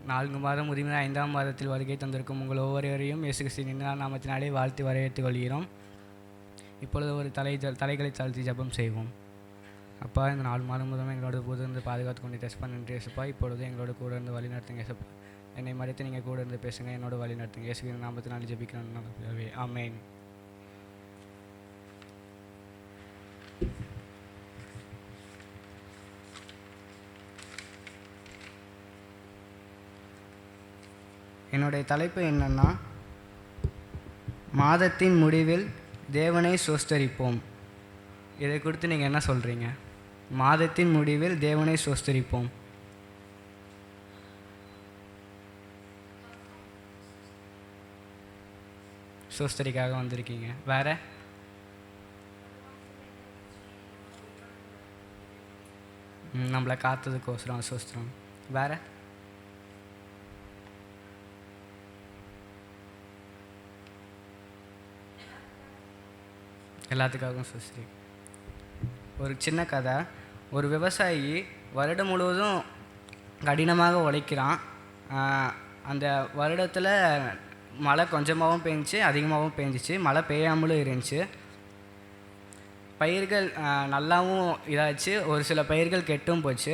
4 மாதம் முடிந்த 5ஆம் மாதத்தில் வருகை தந்திருக்கும் உங்கள் ஒவ்வொருவரையும் இயேசு கிறிஸ்துவின் நாமத்தினாலே வாழ்த்து வரவேற்றுக் கொள்கிறோம். இப்பொழுது ஒரு தலைகளை தாழ்த்தி ஜெபம் செய்வோம். அப்பா, இந்த 4 மாதம் முதலும் எங்களோட போது இருந்து பாதுகாத்து கொண்டு டெஸ்ட் பண்ணிட்டு இயேசுப்பா, இப்பொழுது எங்களோட கூட இருந்து வழி நடத்துங்க இயேசுப்பா. என்னை மறைத்து நீங்கள் கூட இருந்து பேசுங்க, என்னோட வழி நடத்துங்க. இயேசுவின் நாமத்தினாலே ஜெபிக்கிறேன். ஆமென். என்னுடைய தலைப்பு என்னன்னா, மாதத்தின் முடிவில் தேவனை சோஸ்தரிப்போம். இதை குறித்து நீங்கள் என்ன சொல்கிறீங்க? மாதத்தின் முடிவில் தேவனை சோஸ்தரிப்போம். சோஸ்தரிக்காக வந்திருக்கீங்க. வேற நம்மளை காத்ததுக்கோசரம் சோஸ்திரம். வேற எல்லாத்துக்காகவும் சோஸ்திரி. ஒரு சின்ன கதை. ஒரு விவசாயி வருடம் முழுவதும் கடினமாக உழைக்கிறான். அந்த வருடத்தில் மழை கொஞ்சமாகவும் பெஞ்சிச்சு, அதிகமாகவும் பெஞ்சிச்சு. மழை பெய்யாமலும் இருந்துச்சு. பயிர்கள் நல்லாவும் இதாச்சு, ஒரு சில பயிர்கள் கெட்டும் போச்சு.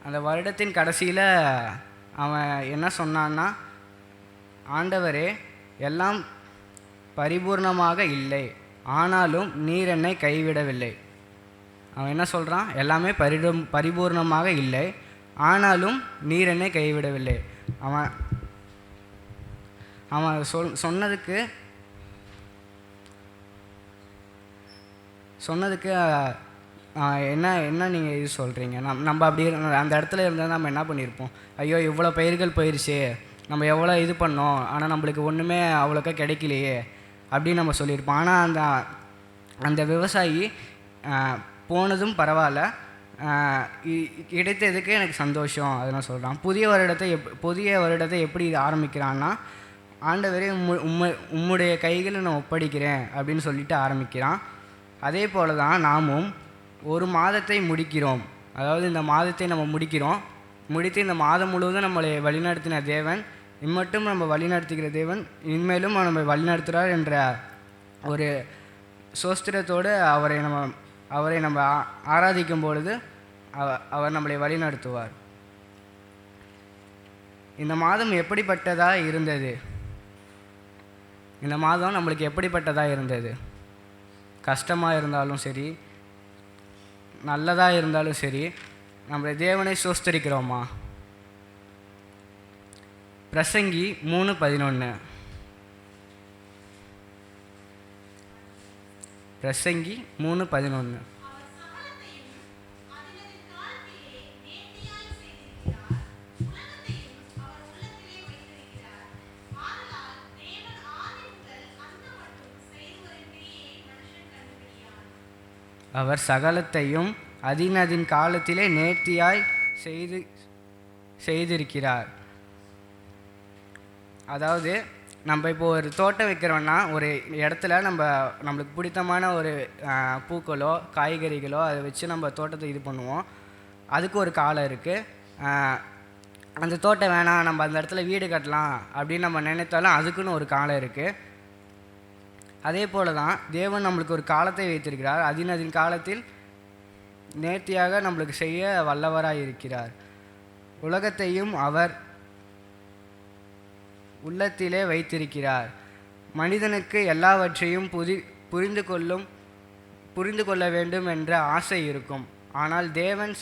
அந்த வருடத்தின் கடைசியில் அவன் என்ன சொன்னான்னா, ஆண்டவரே, எல்லாம் பரிபூர்ணமாக இல்லை, ஆனாலும் நீர் என்னை கைவிடவில்லை. அவன் என்ன சொல்கிறான்? எல்லாமே பரிபூர்ணமாக இல்லை, ஆனாலும் நீர் என்னை கைவிடவில்லை. அவன் சொன்னதுக்கு என்ன நீங்கள் இது சொல்கிறீங்க? நம்ம அப்படி அந்த இடத்துல இருந்தால் நம்ம என்ன பண்ணியிருப்போம்? ஐயோ, இவ்வளோ பயிர்கள் போயிடுச்சு, நம்ம எவ்வளோ இது பண்ணோம், ஆனால் நம்மளுக்கு ஒன்றுமே அவ்வளோக்கா கிடைக்கலையே அப்படின்னு நம்ம சொல்லியிருப்போம். ஆனால் அந்த விவசாயி போனதும் பரவாயில்ல, கிடைத்ததுக்கு எனக்கு சந்தோஷம், அதெல்லாம் சொல்கிறான். புதிய வருடத்தை எப்படி ஆரம்பிக்கிறான்னா, ஆண்டவரே, உம்முடைய கைகளை நான் ஒப்படைக்கிறேன் அப்படின்னு சொல்லிட்டு ஆரம்பிக்கிறான். அதே போல தான் நாமும் ஒரு மாதத்தை முடிக்கிறோம். அதாவது இந்த மாதத்தை நம்ம முடித்து இந்த மாதம் முழுவதும் நம்மளை வழிநடத்தின தேவன் இம்மட்டும் நம்ம வழிநடத்துகிற தேவன் இனிமேலும் நம்ம வழிநடத்துகிறார் என்ற ஒரு சோஸ்திரத்தோடு அவரை நம்ம ஆராதிக்கும் பொழுது அவர் நம்மளை வழிநடத்துவார். இந்த மாதம் எப்படிப்பட்டதாக இருந்தது? இந்த மாதம் நம்மளுக்கு எப்படிப்பட்டதாக இருந்தது? கஷ்டமாக இருந்தாலும் சரி, நல்லதாக இருந்தாலும் சரி, நம்ம தேவனை சோஸ்தரிக்கிறோமா? பிரசங்கி 3:11. பிரசங்கி 3:11. அவர் சகலத்தையும் அதின் காலத்திலே நேர்த்தியாய் செய்திருக்கிறார். அதாவது நம்ம இப்போ ஒரு தோட்டம் வைக்கிறோன்னா, ஒரு இடத்துல நம்மளுக்கு பிடித்தமான ஒரு பூக்களோ காய்கறிகளோ அதை வச்சு நம்ம தோட்டத்தை இது பண்ணுவோம். அதுக்கு ஒரு காலம் இருக்குது. அந்த தோட்டம் வேணாம், நம்ம அந்த இடத்துல வீடு கட்டலாம் அப்படின்னு நம்ம நினைத்தாலும் அதுக்குன்னு ஒரு காலம் இருக்குது. அதே போல தான் தேவன் நம்மளுக்கு ஒரு காலத்தை வைத்திருக்கிறார். அதின் காலத்தில் நேர்த்தியாக நம்மளுக்கு செய்ய வல்லவராக இருக்கிறார். உலகத்தையும் அவர் உள்ளத்திலே வைத்திருக்கிறார். மனிதனுக்கு எல்லாவற்றையும் புரிந்து கொள்ள வேண்டும் என்ற ஆசை இருக்கும். ஆனால் தேவன்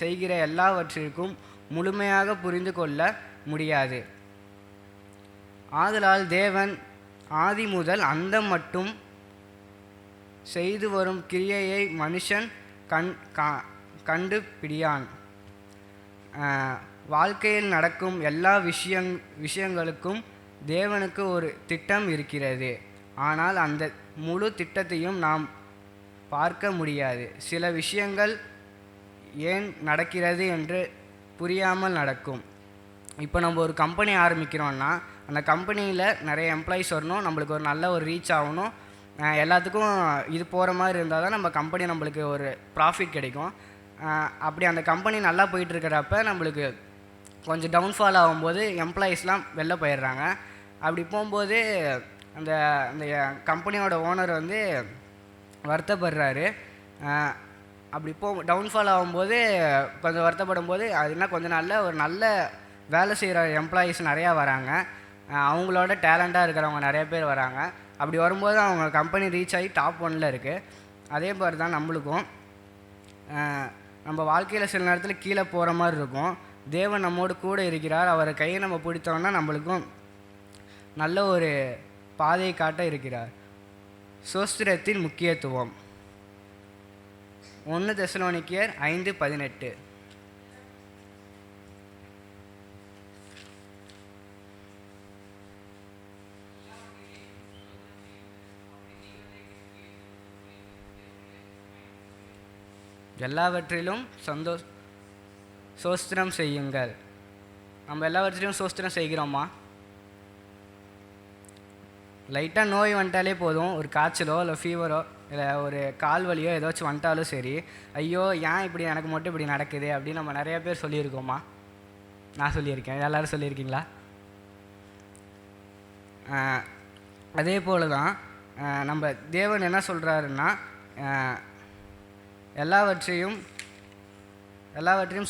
செய்கிற எல்லாவற்றிற்கும் முழுமையாக புரிந்து கொள்ள முடியாது. ஆதலால் தேவன் ஆதி முதல் அந்தம் மட்டும் செய்து வரும் கிரியையை மனுஷன் கண்டுபிடியான். வாழ்க்கையில் நடக்கும் எல்லா விஷயங்களுக்கும் தேவனுக்கு ஒரு திட்டம் இருக்கிறது. ஆனால் அந்த முழு திட்டத்தையும் நாம் பார்க்க முடியாது. சில விஷயங்கள் ஏன் நடக்கிறது என்று புரியாமல் நடக்கும். இப்போ நம்ம ஒரு கம்பெனி ஆரம்பிக்கிறோன்னா, அந்த கம்பெனியில் நிறைய எம்ப்ளாயிஸ் வரணும், நம்மளுக்கு ஒரு நல்ல ஒரு ரீச் ஆகணும், எல்லாத்துக்கும் இது போகிற மாதிரி இருந்தால் தான் நம்ம கம்பெனி நம்மளுக்கு ஒரு ப்ராஃபிட் கிடைக்கும். அப்படி அந்த கம்பெனி நல்லா போயிட்டுருக்கிறப்ப நம்மளுக்கு கொஞ்சம் டவுன்ஃபால் ஆகும்போது எம்ப்ளாயீஸ்லாம் வெளில போயிடுறாங்க. அப்படி போகும்போது அந்த அந்த கம்பெனியோட ஓனர் வந்து வருத்தப்படுறாரு. அப்படி டவுன்ஃபால் ஆகும்போது கொஞ்சம் வருத்தப்படும் போது அது என்ன கொஞ்ச நாளில் ஒரு நல்ல வேலை செய்கிற எம்ப்ளாயீஸ் நிறையா வராங்க. அவங்களோட டேலண்ட்டாக இருக்கிறவங்க நிறைய பேர் வராங்க. அப்படி வரும்போது அவங்க கம்பெனி ரீச் ஆகி டாப் 1ல் இருக்குது. அதே மாதிரி தான் நம்மளுக்கும் நம்ம வாழ்க்கையில் சில நேரத்தில் கீழே போகிற மாதிரி இருக்கும். தேவன் நம்மோடு கூட இருக்கிறார். அவரை கையை நம்ம பிடித்தோன்னா நம்மளுக்கும் நல்ல ஒரு பாதையை காட்ட இருக்கிறார். சோஸ்திரத்தின் முக்கியத்துவம் 1 தெசலோனிக்கேயர் 5:18. எல்லாவற்றிலும் சோஸ்திரம் செய்யுங்கள். நம்ம எல்லாவற்றிலும் சோஸ்திரம் செய்கிறோமா? லைட்டாக நோய் வந்துட்டாலே போதும், ஒரு காய்ச்சலோ இல்லை ஃபீவரோ இல்லை ஒரு கால் வலியோ ஏதாச்சும் வந்துட்டாலும் சரி, ஐயோ ஏன் இப்படி எனக்கு மட்டும் இப்படி நடக்குது அப்படின்னு நம்ம நிறைய பேர் சொல்லியிருக்கோமா? நான் சொல்லியிருக்கேன். எல்லோரும் சொல்லியிருக்கீங்களா? அதே போல் தான் நம்ம தேவன் என்ன சொல்கிறாருன்னா, எல்லாவற்றையும்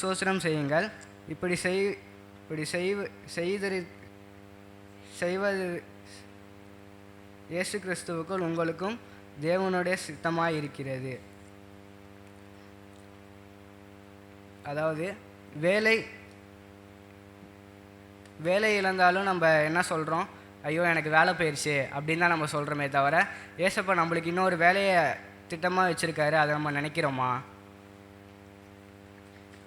சோஸ்திரம் செய்யுங்கள். இப்படி செய்வது இயேசு கிறிஸ்துவுக்குள் உங்களுக்கும் தேவனுடைய சித்தமாக இருக்கிறது. அதாவது வேலை இழந்தாலும் நம்ம என்ன சொல்கிறோம்? ஐயோ எனக்கு வேலை போயிடுச்சு அப்படின்னு தான் நம்ம சொல்கிறோமே தவிர, ஏசப்பா நம்மளுக்கு இன்னொரு வேலையை திட்டமாக வச்சுருக்காரு, அதை நம்ம நினைக்கிறோமா?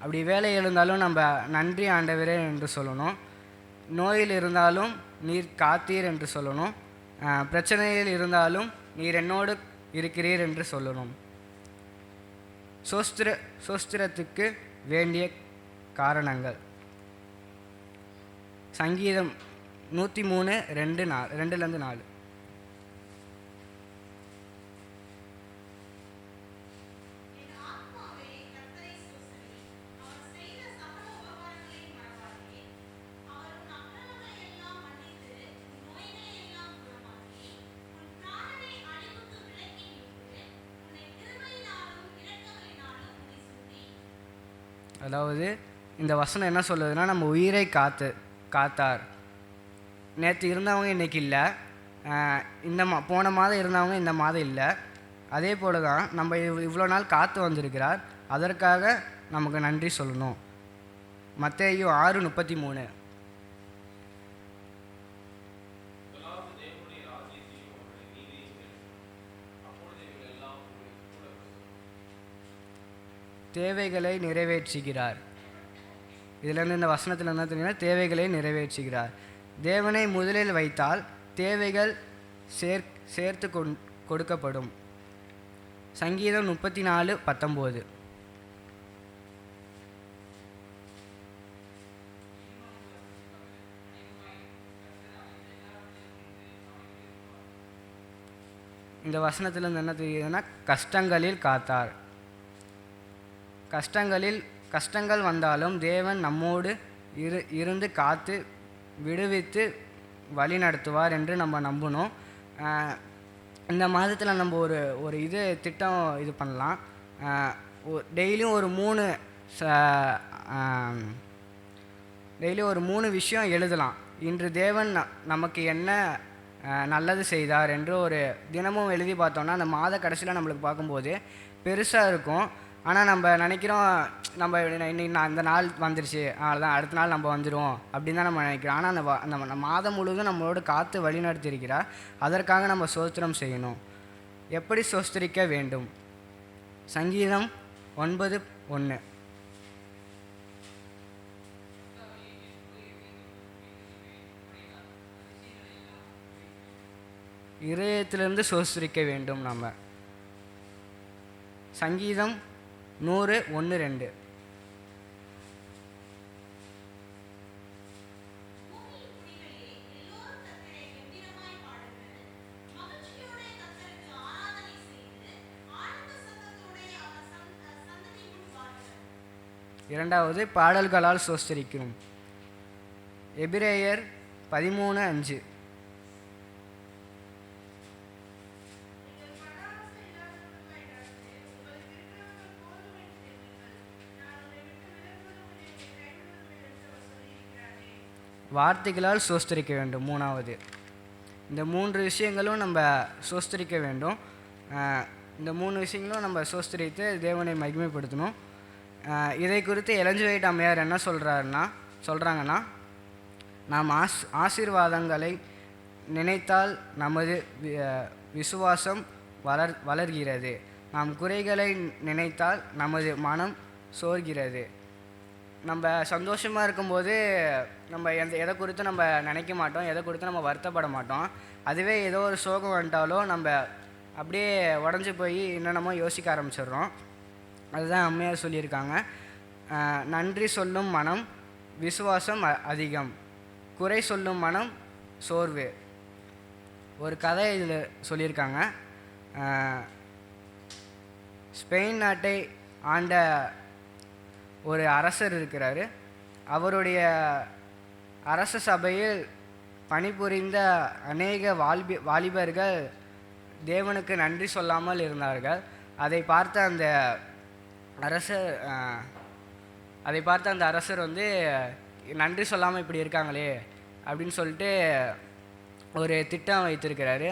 அப்படி வேலை இருந்தாலும் நம்ம நன்றி ஆண்டவரே என்று சொல்லணும். நோயில் இருந்தாலும் நீர் காத்தீர் என்று சொல்லணும். பிரச்சனையில் இருந்தாலும் நீர் என்னோடு இருக்கிறீர் என்று சொல்லணும். சோஸ்திரத்துக்கு வேண்டிய காரணங்கள் சங்கீதம் 103:2-4. அதாவது இந்த வசனம் என்ன சொல்லுதுன்னா, நம்ம உயிரை காத்தார். நேற்று இருந்தவங்க இன்றைக்கி இல்லை, போன மாதம் இருந்தவங்க இந்த மாதம் இல்லை. அதே போல் தான் நம்ம இவ்வளோ நாள் காத்து வந்திருக்கிறார், அதற்காக நமக்கு நன்றி சொல்லணும். மத்தேயு 6:33. தேவைகளை நிறைவேற்றுகிறார். இதிலேருந்து இந்த வசனத்தில் என்ன தெரியுன்னா, தேவைகளை நிறைவேற்றுகிறார். தேவனை முதலில் வைத்தால் தேவைகள் சேர்த்து கொடுக்கப்படும். சங்கீதம் 34:19. இந்த வசனத்திலிருந்து என்ன தெரியுதுன்னா, கஷ்டங்களில் காத்தார். கஷ்டங்கள் வந்தாலும் தேவன் நம்மோடு இருந்து காத்து விடுவித்து வழி நடத்துவார் என்று நம்ம நம்பணும். இந்த மாதத்தில் நம்ம ஒரு திட்டம் பண்ணலாம். டெய்லியும் ஒரு 3 விஷயம் எழுதலாம். இன்று தேவன் நமக்கு என்ன நல்லது செய்தார் என்று ஒரு தினமும் எழுதி பார்த்தோன்னா அந்த மாத கடைசியில் நம்மளுக்கு பார்க்கும்போது பெருசாக இருக்கும். ஆனால் நம்ம நினைக்கிறோம், நம்ம இன்னைக்கு அந்த நாள் வந்துருச்சு, அதான் அடுத்த நாள் நம்ம வந்துடுவோம் அப்படின்னு தான் நம்ம நினைக்கிறோம். ஆனால் அந்த மாதம் முழுவதும் நம்மளோட காத்து வழி நடத்தியிருக்கிறார். அதற்காக நம்ம ஸ்தோத்திரம் செய்யணும். எப்படி ஸ்தோத்திரிக்க வேண்டும்? சங்கீதம் 9:1. இதயத்திலிருந்து ஸ்தோத்திரிக்க வேண்டும். நம்ம சங்கீதம் 100:1-2. இரண்டாவது, பாடல்களால் ஸ்தோத்திரிக்கிறோம். எபிரேயர் 13:5. வார்த்தைகளால் சோஸ்தரிக்க வேண்டும். 3வது, இந்த 3 விஷயங்களும் நம்ம சோஸ்தரிக்க வேண்டும். இந்த 3 விஷயங்களும் நம்ம சோஸ்தரித்து தேவனை மகிமைப்படுத்தணும். இதை குறித்து எலன் ஜி ஒயிட் அம்மையார் என்ன சொல்கிறாங்கன்னா, நாம் ஆசீர்வாதங்களை நினைத்தால் நமது விசுவாசம் வளர்கிறது. நாம் குறைகளை நினைத்தால் நமது மனம் சோர்கிறது. நம்ம சந்தோஷமாக இருக்கும்போது நம்ம எதை குறித்து நம்ம நினைக்க மாட்டோம், எதை குறித்து நம்ம வருத்தப்பட மாட்டோம். அதுவே ஏதோ ஒரு சோகம் வந்துட்டாலோ நம்ம அப்படியே உடஞ்சி போய் என்னென்னமோ யோசிக்க ஆரம்பிச்சிடுறோம். அதுதான் அம்மையார் சொல்லியிருக்காங்க. நன்றி சொல்லும் மனம் விசுவாசம் அதிகம், குறை சொல்லும் மனம் சோர்வு. ஒரு கதை இதில் சொல்லியிருக்காங்க. ஸ்பெயின் நாட்டை ஆண்ட ஒரு அரசர் இருக்கிறார். அவருடைய அரச சபையில் பணிபுரிந்த அநேக வாலிபர்கள் தேவனுக்கு நன்றி சொல்லாமல் இருந்தார்கள். அதை பார்த்த அந்த அரசர் வந்து நன்றி சொல்லாமல் இப்படி இருக்காங்களே அப்படின்னு சொல்லிட்டு ஒரு திட்டம் வைத்திருக்கிறாரு.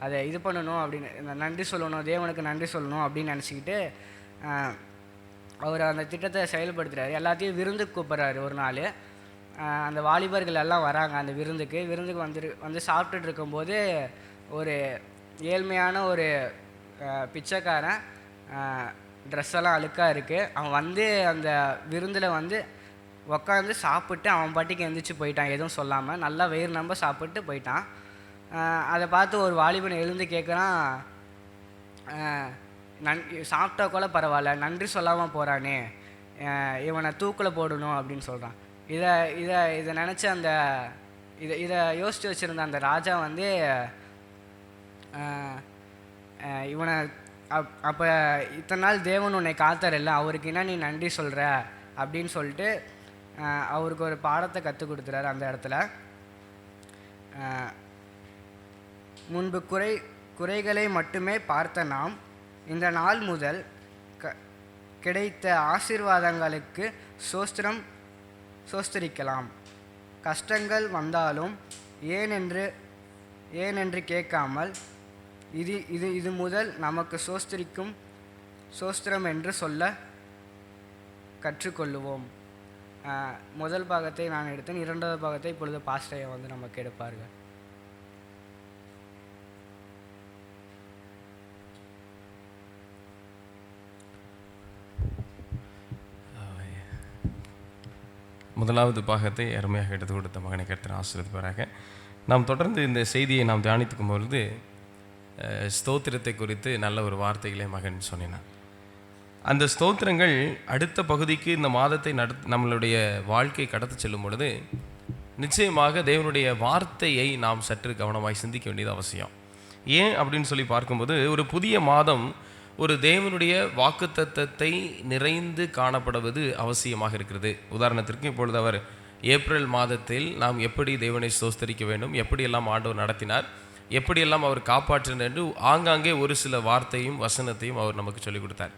அதை இது பண்ணணும் அப்படின்னு, நன்றி சொல்லணும், தேவனுக்கு நன்றி சொல்லணும் அப்படின்னு நினச்சிக்கிட்டு அவர் அந்த திட்டத்தை செயல்படுத்துகிறாரு. எல்லாத்தையும் விருந்துக்கு கூப்பிட்றாரு. ஒரு நாள் அந்த வாலிபர்கள் எல்லாம் வராங்க அந்த விருந்துக்கு வந்து சாப்பிட்டுட்டு இருக்கும்போது ஒரு ஏழ்மையான ஒரு பிச்சைக்காரன், ட்ரெஸ்ஸெல்லாம் அழுக்காக இருக்குது, அவன் வந்து அந்த விருந்தில் வந்து உக்காந்து சாப்பிட்டு அவன் பாட்டிக்கு எந்திரிச்சு போயிட்டான். எதுவும் சொல்லாமல் நல்லா வயிறு நம்ப சாப்பிட்டு போயிட்டான். அதை பார்த்து ஒரு வாலிபன் எழுந்து கேட்குறான், சாப்பிட்டா கூட பரவாயில்ல, நன்றி சொல்லாமல் போகிறானே, இவனை தூக்கில் போடணும் அப்படின்னு சொல்கிறான். இதை நினச்சி இதை யோசித்து வச்சுருந்த அந்த ராஜா வந்து இவனை அப்போ இத்தனை நாள் தேவன் உன்னை காத்தாரில்ல, அவருக்கு என்ன நீ நன்றி சொல்கிற அப்படின்னு சொல்லிட்டு அவருக்கு ஒரு பாடத்தை கற்றுக் கொடுத்துறாரு. அந்த இடத்துல முன்பு குறைகளை மட்டுமே பார்த்த நாம் இந்த நாள் முதல் கிடைத்த ஆசீர்வாதங்களுக்கு சோஸ்தரிக்கலாம். கஷ்டங்கள் வந்தாலும் ஏனென்று கேட்காமல் இது முதல் நமக்கு சோஸ்திரம் என்று சொல்ல கற்றுக்கொள்ளுவோம். முதல் பாகத்தை நான் எடுத்தேன். 2வது பாகத்தை இப்பொழுது பாஸ்டரை வந்து நமக்கு எடுப்பார்கள். முதலாவது பாகத்தை அருமையாக எடுத்து கொடுத்த மகனை கர்த்தர் ஆசீர்வதிப்பாராக. நாம் தொடர்ந்து இந்த செய்தியை நாம் தியானித்துக்கும் பொழுது ஸ்தோத்திரத்தை குறித்து நல்ல ஒரு வார்த்தைகளை மகன் சொன்னான். அந்த ஸ்தோத்திரங்கள் அடுத்த பகுதிக்கு இந்த மாதத்தை நம்மளுடைய வாழ்க்கை கடத்து செல்லும் பொழுது நிச்சயமாக தேவனுடைய வார்த்தையை நாம் சற்று கவனமாய் சிந்திக்க வேண்டியது அவசியம். ஏன் அப்படின்னு சொல்லி பார்க்கும்போது, ஒரு புதிய மாதம் ஒரு தேவனுடைய வாக்குத்தத்தத்தை நிறைந்து காணப்படுவது அவசியமாக இருக்கிறது. உதாரணத்திற்கு இப்பொழுது அவர் ஏப்ரல் மாதத்தில் நாம் எப்படி தேவனை ஸ்தோத்திரிக்க வேண்டும், எப்படியெல்லாம் ஆண்டவர் நடத்தினார், எப்படியெல்லாம் அவர் காப்பாற்றினார் என்று ஆங்காங்கே ஒரு சில வார்த்தையும் வசனத்தையும் அவர் நமக்கு சொல்லிக் கொடுத்தார்.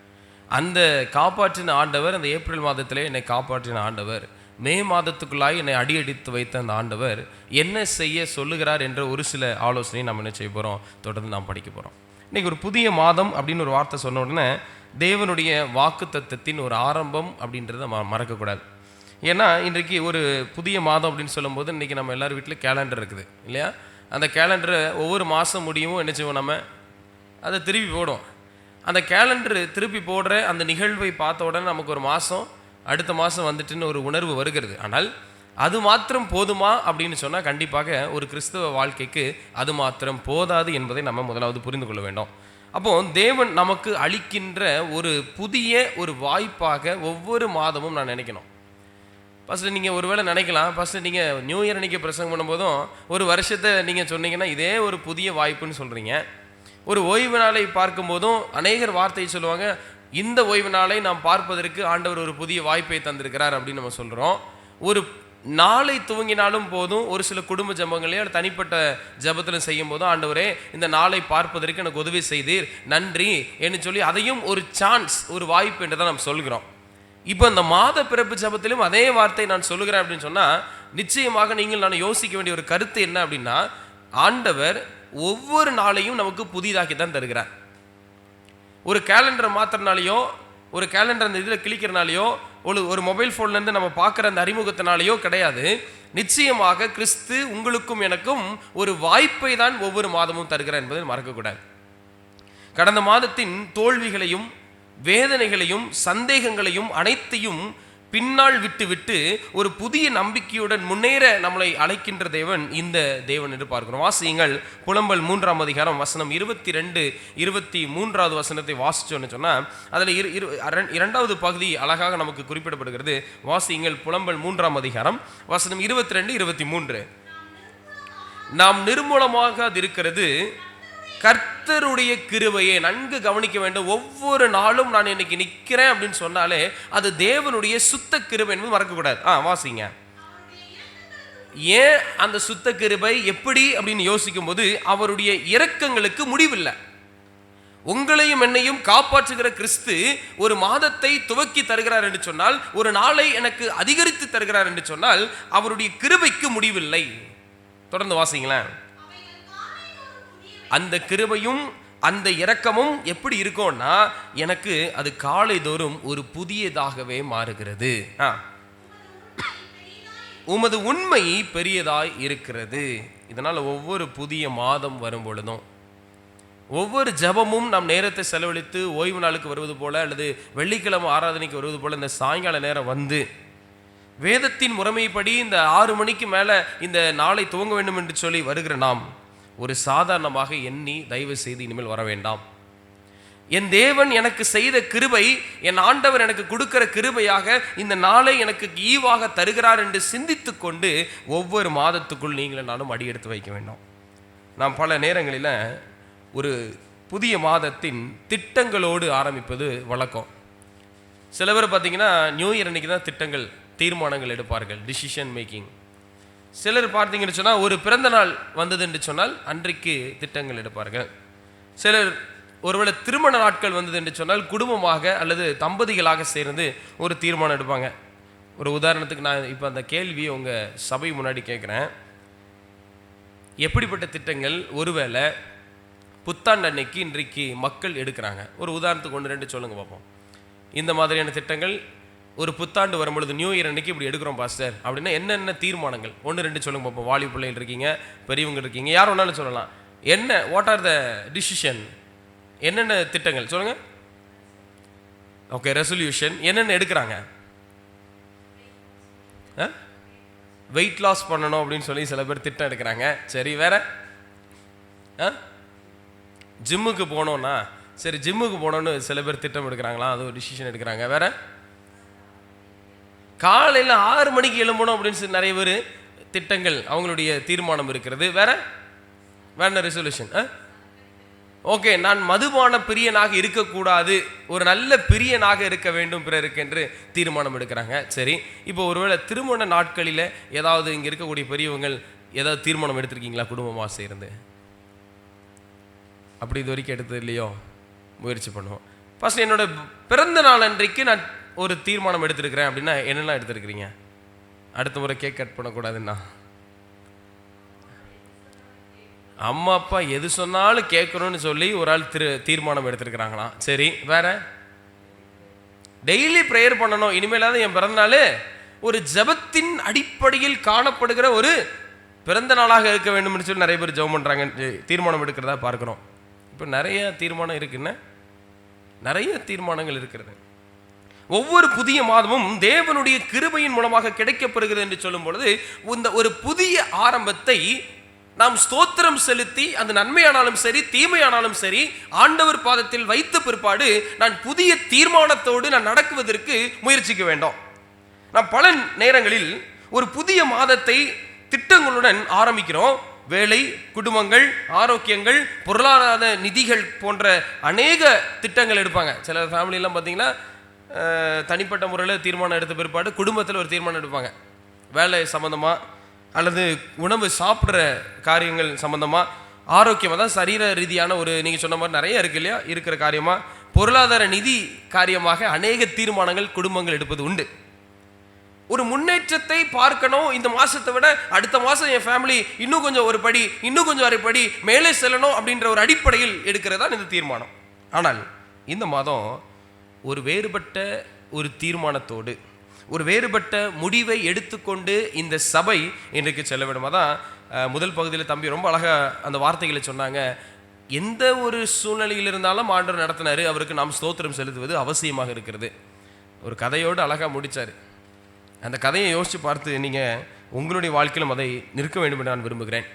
அந்த காப்பாற்றின ஆண்டவர், அந்த ஏப்ரல் மாதத்திலே என்னை காப்பாற்றின ஆண்டவர், மே மாதத்துக்குள்ளாய் என்னை அடியடித்து வைத்த அந்த ஆண்டவர் என்ன செய்ய சொல்லுகிறார் என்ற ஒரு சில ஆலோசனையை நாம் என்ன செய்ய போகிறோம், தொடர்ந்து நாம் படிக்க போகிறோம். இன்றைக்கி ஒரு புதிய மாதம் அப்படின்னு ஒரு வார்த்தை சொன்ன உடனே தேவனுடைய வாக்கு தத்தத்தின் ஒரு ஆரம்பம் அப்படின்றத மறக்கக்கூடாது. ஏன்னா இன்றைக்கு ஒரு புதிய மாதம் அப்படின்னு சொல்லும்போது இன்றைக்கி நம்ம எல்லார் வீட்டில் கேலண்டர் இருக்குது இல்லையா? அந்த கேலண்டரை ஒவ்வொரு மாதம் முடியும் என்ன செய்வோம், நம்ம அதை திருப்பி போடுவோம். அந்த கேலண்டரு திருப்பி போடுற அந்த நிகழ்வை பார்த்த உடனே நமக்கு ஒரு மாதம் அடுத்த மாதம் வந்துட்டுன்னு ஒரு உணர்வு வருகிறது. ஆனால் அது மாத்திரம் போதுமா அப்படின்னு சொன்னால் கண்டிப்பாக ஒரு கிறிஸ்தவ வாழ்க்கைக்கு அது மாத்திரம் போதாது என்பதை நம்ம முதலாவது புரிந்து கொள்ள வேண்டும். அப்போது தேவன் நமக்கு அளிக்கின்ற ஒரு புதிய ஒரு வாய்ப்பாக ஒவ்வொரு மாதமும் நான் நினைக்கணும். ஃபஸ்ட்டு நீங்கள் ஒருவேளை நினைக்கலாம், ஃபஸ்ட்டு நீங்கள் நியூ இயர் அன்றைக்கி பிரசங்கம் பண்ணும்போதும் ஒரு வருஷத்தை நீங்கள் சொன்னீங்கன்னா இதே ஒரு புதிய வாய்ப்புன்னு சொல்கிறீங்க. ஒரு ஓய்வு நாளை பார்க்கும்போதும் அநேகர் வார்த்தையை சொல்லுவாங்க, இந்த ஓய்வு நாளை நாம் பார்ப்பதற்கு ஆண்டவர் ஒரு புதிய வாய்ப்பை தந்திருக்கிறார் அப்படின்னு நம்ம சொல்கிறோம். ஒரு நாளை துவங்கினாலும் போதும், ஒரு சில குடும்ப ஜபங்களையோ தனிப்பட்ட ஜபத்தில் செய்யும் போதும், ஆண்டவரே இந்த நாளை பார்ப்பதற்கு எனக்கு உதவி செய்தீர், நன்றி என்று சொல்லி அதையும் ஒரு சான்ஸ், ஒரு வாய்ப்பு என்று தான் நாம் சொல்கிறோம். இப்போ இந்த மாத பிறப்பு ஜபத்திலும் அதே வார்த்தை நான் சொல்லுகிறேன் அப்படின்னு சொன்னால், நிச்சயமாக நீங்கள் நான் யோசிக்க வேண்டிய ஒரு கருத்து என்ன அப்படின்னா, ஆண்டவர் ஒவ்வொரு நாளையும் நமக்கு புதிதாக்கி தான் தருகிறார். ஒரு கேலண்டரை மாத்திரனாலேயோ, ஒரு கேலண்டர் அந்த இதில் கிளிக்கிறனாலேயோ, ஒரு மொபைல் ஃபோன்லேருந்து நம்ம பார்க்குற அந்த அறிமுகத்தினாலேயோ கிடையாது. நிச்சயமாக கிறிஸ்து உங்களுக்கும் எனக்கும் ஒரு வாய்ப்பை தான் ஒவ்வொரு மாதமும் தருகிறார் என்பதை மறக்கக்கூடாது. கடந்த மாதத்தின் தோல்விகளையும் வேதனைகளையும் சந்தேகங்களையும் அனைத்தையும் பின்னால் விட்டு ஒரு புதிய நம்பிக்கையுடன் முன்னேற நம்மளை அழைக்கின்ற தேவன் இந்த தேவன் என்று பார்க்கிறோம். வாசியுங்கள் புலம்பல் 3ஆம் அதிகாரம் வசனம் 22, 23வது வசனத்தை வாசிச்சோன்னு சொன்னால், அதில் 2வது பகுதி அழகாக நமக்கு குறிப்பிடப்படுகிறது. வாசியுங்கள் புலம்பல் 3ஆம் அதிகாரம் வசனம் 22, 23. நாம் நிர்மூலமாக இருக்கிறது கர்த்தருடைய கிருபையே. நன்கு கவனிக்க வேண்டும். ஒவ்வொரு நாளும் நான் இன்னைக்கு நிற்கிறேன் அப்படின்னு சொன்னாலே அது தேவனுடைய சுத்த கிருபை என்பது மறக்கக்கூடாது. வாசிங்க. ஏன் அந்த சுத்த கிருபை எப்படி அப்படின்னு யோசிக்கும் போது, அவருடைய இரக்கங்களுக்கு முடிவில்லை. உங்களையும் என்னையும் காப்பாற்றுகிற கிறிஸ்து ஒரு மாதத்தை துவக்கி தருகிறார் என்று சொன்னால், ஒரு நாளை எனக்கு அதிகரித்து தருகிறார் என்று சொன்னால், அவருடைய கிருபைக்கு முடிவில்லை. தொடர்ந்து வாசிங்களேன். அந்த கிருபையும் அந்த இரக்கமும் எப்படி இருக்கும்னா, எனக்கு அது காலை தோறும் ஒரு புதியதாகவே மாறுகிறது. உமது உண்மை பெரியதாய் இருக்கிறது. இதனால் ஒவ்வொரு புதிய மாதம் வரும் பொழுதும், ஒவ்வொரு ஜபமும் நாம் நேரத்தை செலவழித்து ஓய்வு நாளுக்கு வருவது போல, அல்லது வெள்ளிக்கிழமை ஆராதனைக்கு வருவது போல இந்த சாயங்கால நேரம் வந்து வேதத்தின் முறைமைப்படி இந்த 6 மணிக்கு மேலே இந்த நாளை துவங்க வேண்டும் என்று சொல்லி வருகிற நாம் ஒரு சாதாரணமாக எண்ணி தயவு செய்து இனிமேல் வர வேண்டாம். என் தேவன் எனக்கு செய்த கிருபை, என் ஆண்டவர் எனக்கு கொடுக்கிற கிருபையாக இந்த நாளை எனக்கு ஈவாக தருகிறார் என்று சிந்தித்து கொண்டு ஒவ்வொரு மாதத்துக்குள் நீங்களும் நானும் அடி எடுத்து வைக்க வேண்டும். நாம் பல நேரங்களில் ஒரு புதிய மாதத்தின் திட்டங்களோடு ஆரம்பிப்பது வழக்கம். சில பேர் பார்த்தீங்கன்னா நியூ இயர் அன்னைக்கு தான் திட்டங்கள், தீர்மானங்கள் எடுப்பார்கள், டிசிஷன் மேக்கிங். சிலர் பார்த்தீங்கன்னு சொன்னால் ஒரு பிறந்த நாள் வந்தது என்று சொன்னால் அன்றைக்கு திட்டங்கள் எடுப்பார்கள். சிலர் ஒருவேளை திருமண நாட்கள் வந்தது என்று சொன்னால் குடும்பமாக அல்லது தம்பதிகளாக சேர்ந்து ஒரு தீர்மானம் எடுப்பாங்க. ஒரு உதாரணத்துக்கு நான் இப்போ அந்த கேள்வியை உங்கள் சபை முன்னாடி கேட்குறேன். எப்படிப்பட்ட திட்டங்கள் ஒருவேளை புத்தாண்டு அன்னைக்கு இன்றைக்கு மக்கள் எடுக்கிறாங்க? ஒரு உதாரணத்துக்கு 1-2 சொல்லுங்கள் பார்ப்போம். இந்த மாதிரியான திட்டங்கள் ஒரு புத்தாண்டு வரும்பொழுது நியூ இயர் அன்னைக்கு இப்படி எடுக்கிறோம் பாஸ்டர் அப்படின்னா என்னென்ன தீர்மானங்கள்? 1-2 சொல்லுங்க பார்ப்போம். வாலி பிள்ளைகள் இருக்கீங்க, பெரியவங்க இருக்கீங்க, யார் ஒன்றாலும் சொல்லலாம். என்ன, வாட் ஆர் த டிசிஷன்? என்னென்ன திட்டங்கள் சொல்லுங்க. ஓகே, ரெசல்யூஷன் என்னென்ன எடுக்கிறாங்க? வெயிட் லாஸ் பண்ணணும் அப்படின்னு சொல்லி சில பேர் திட்டம் எடுக்கிறாங்க. சரி, வேற? ஜிம்முக்கு போனோன்னா சரி, ஜிம்முக்கு போனோன்னு சில பேர் திட்டம் எடுக்கிறாங்களா, அது ஒரு டிசிஷன் எடுக்கிறாங்க. வேற? காலையில் 6 மணிக்கு எழும்பணும் அப்படின்னு சொல்லி நிறைய பேர் திட்டங்கள், அவங்களுடைய தீர்மானம் இருக்கிறது. வேற வேற ரெசல்யூஷன். ஓகே, நான் மதுபான பிரியனாக இருக்கக்கூடாது, ஒரு நல்ல பிரியனாக இருக்க வேண்டும் பிறருக்கு என்று தீர்மானம் எடுக்கிறாங்க. சரி, இப்போ ஒருவேளை திருமண நாட்களில் ஏதாவது இங்கே இருக்கக்கூடிய பெரியவங்கள் ஏதாவது தீர்மானம் எடுத்திருக்கீங்களா குடும்பமாக சேர்ந்து? அப்படி இது வரைக்கும் எடுத்தது இல்லையோ? முயற்சி பண்ணுவோம். ஃபர்ஸ்ட் என்னோட பிறந்த நாள் அன்றைக்கு நான் ஒரு தீர்மானம் எடுத்திருக்கிறேன் அப்படின்னா என்னெல்லாம் எடுத்திருக்கிறீங்க? அடுத்த முறை கேக் கட் பண்ணக்கூடாதுன்னா, அம்மா அப்பா எது சொன்னாலும் கேட்கணும்னு சொல்லி ஒரு ஆள் தீர்மானம் எடுத்திருக்கிறாங்களாம். சரி, வேற? டெய்லி ப்ரேயர் பண்ணணும், இனிமேலாவது என் பிறந்த நாள் ஒரு ஜபத்தின் அடிப்படையில் காணப்படுகிற ஒரு பிறந்த நாளாக இருக்க வேண்டும்னு சொல்லி நிறைய பேர் ஜெபம் பண்ணுறாங்க, தீர்மானம் எடுக்கிறதா பார்க்குறோம். இப்போ நிறைய தீர்மானம் இருக்குன்னு, நிறைய தீர்மானங்கள் இருக்கிறது. ஒவ்வொரு புதிய மாதமும் தேவனுடைய கிருபையின் மூலமாக கிடைக்கப்படுகிறது என்று சொல்லும் பொழுது, இந்த ஒரு புதிய ஆரம்பத்தை நாம் ஸ்தோத்திரம் செலுத்தி, அந்த நன்மையானாலும் சரி தீமையானாலும் சரி ஆண்டவர் பாதத்தில் வைத்த பிற்பாடு நான் புதிய தீர்மானத்தோடு நான் நடக்குவதற்கு முயற்சிக்க வேண்டும். நாம் பல நேரங்களில் ஒரு புதிய மாதத்தை திட்டங்களுடன் ஆரம்பிக்கிறோம். வேலை, குடும்பங்கள், ஆரோக்கியங்கள், பொருளாதார நிதிகள் போன்ற அநேக திட்டங்கள் எடுப்பாங்க. சில ஃபேமிலியெல்லாம் பார்த்தீங்கன்னா தனிப்பட்ட முறையில் தீர்மானம் எடுத்த பிற்பாடு குடும்பத்தில் ஒரு தீர்மானம் எடுப்பாங்க. வேலை சம்மந்தமாக அல்லது உணவு சாப்பிட்ற காரியங்கள் சம்மந்தமாக, ஆரோக்கியமாக தான் சரீர ரீதியான ஒரு நீங்கள் சொன்ன மாதிரி நிறைய இருக்கு இல்லையா, இருக்கிற காரியமாக, பொருளாதார நிதி காரியமாக அநேக தீர்மானங்கள் குடும்பங்கள் எடுப்பது உண்டு. ஒரு முன்னேற்றத்தை பார்க்கணும், இந்த மாதத்தை விட அடுத்த மாதம் என் ஃபேமிலி இன்னும் கொஞ்சம் ஒரு படி, இன்னும் கொஞ்சம் அரை படி மேலே செல்லணும் அப்படின்ற ஒரு அடிப்படையில் எடுக்கிறதா இந்த தீர்மானம். ஆனால் இந்த மாதம் ஒரு வேறுபட்ட ஒரு தீர்மானத்தோடு, ஒரு வேறுபட்ட முடிவை எடுத்துக்கொண்டு இந்த சபை இன்றைக்கு செல்ல வேண்டுமா தான் முதல் பகுதியில் தம்பி ரொம்ப அழகாக அந்த வார்த்தைகளை சொன்னாங்க. எந்த ஒரு சூழ்நிலையில் இருந்தாலும் ஆண்டவர் நடத்தினார், அவருக்கு நாம் ஸ்தோத்திரம் செலுத்துவது அவசியமாக இருக்கிறது. ஒரு கதையோடு அழகாக முடித்தார். அந்த கதையை யோசித்து பார்த்து நீங்கள் உங்களுடைய வாழ்க்கையிலும் அதை நிற்க வேண்டும் என்று நான் விரும்புகிறேன்.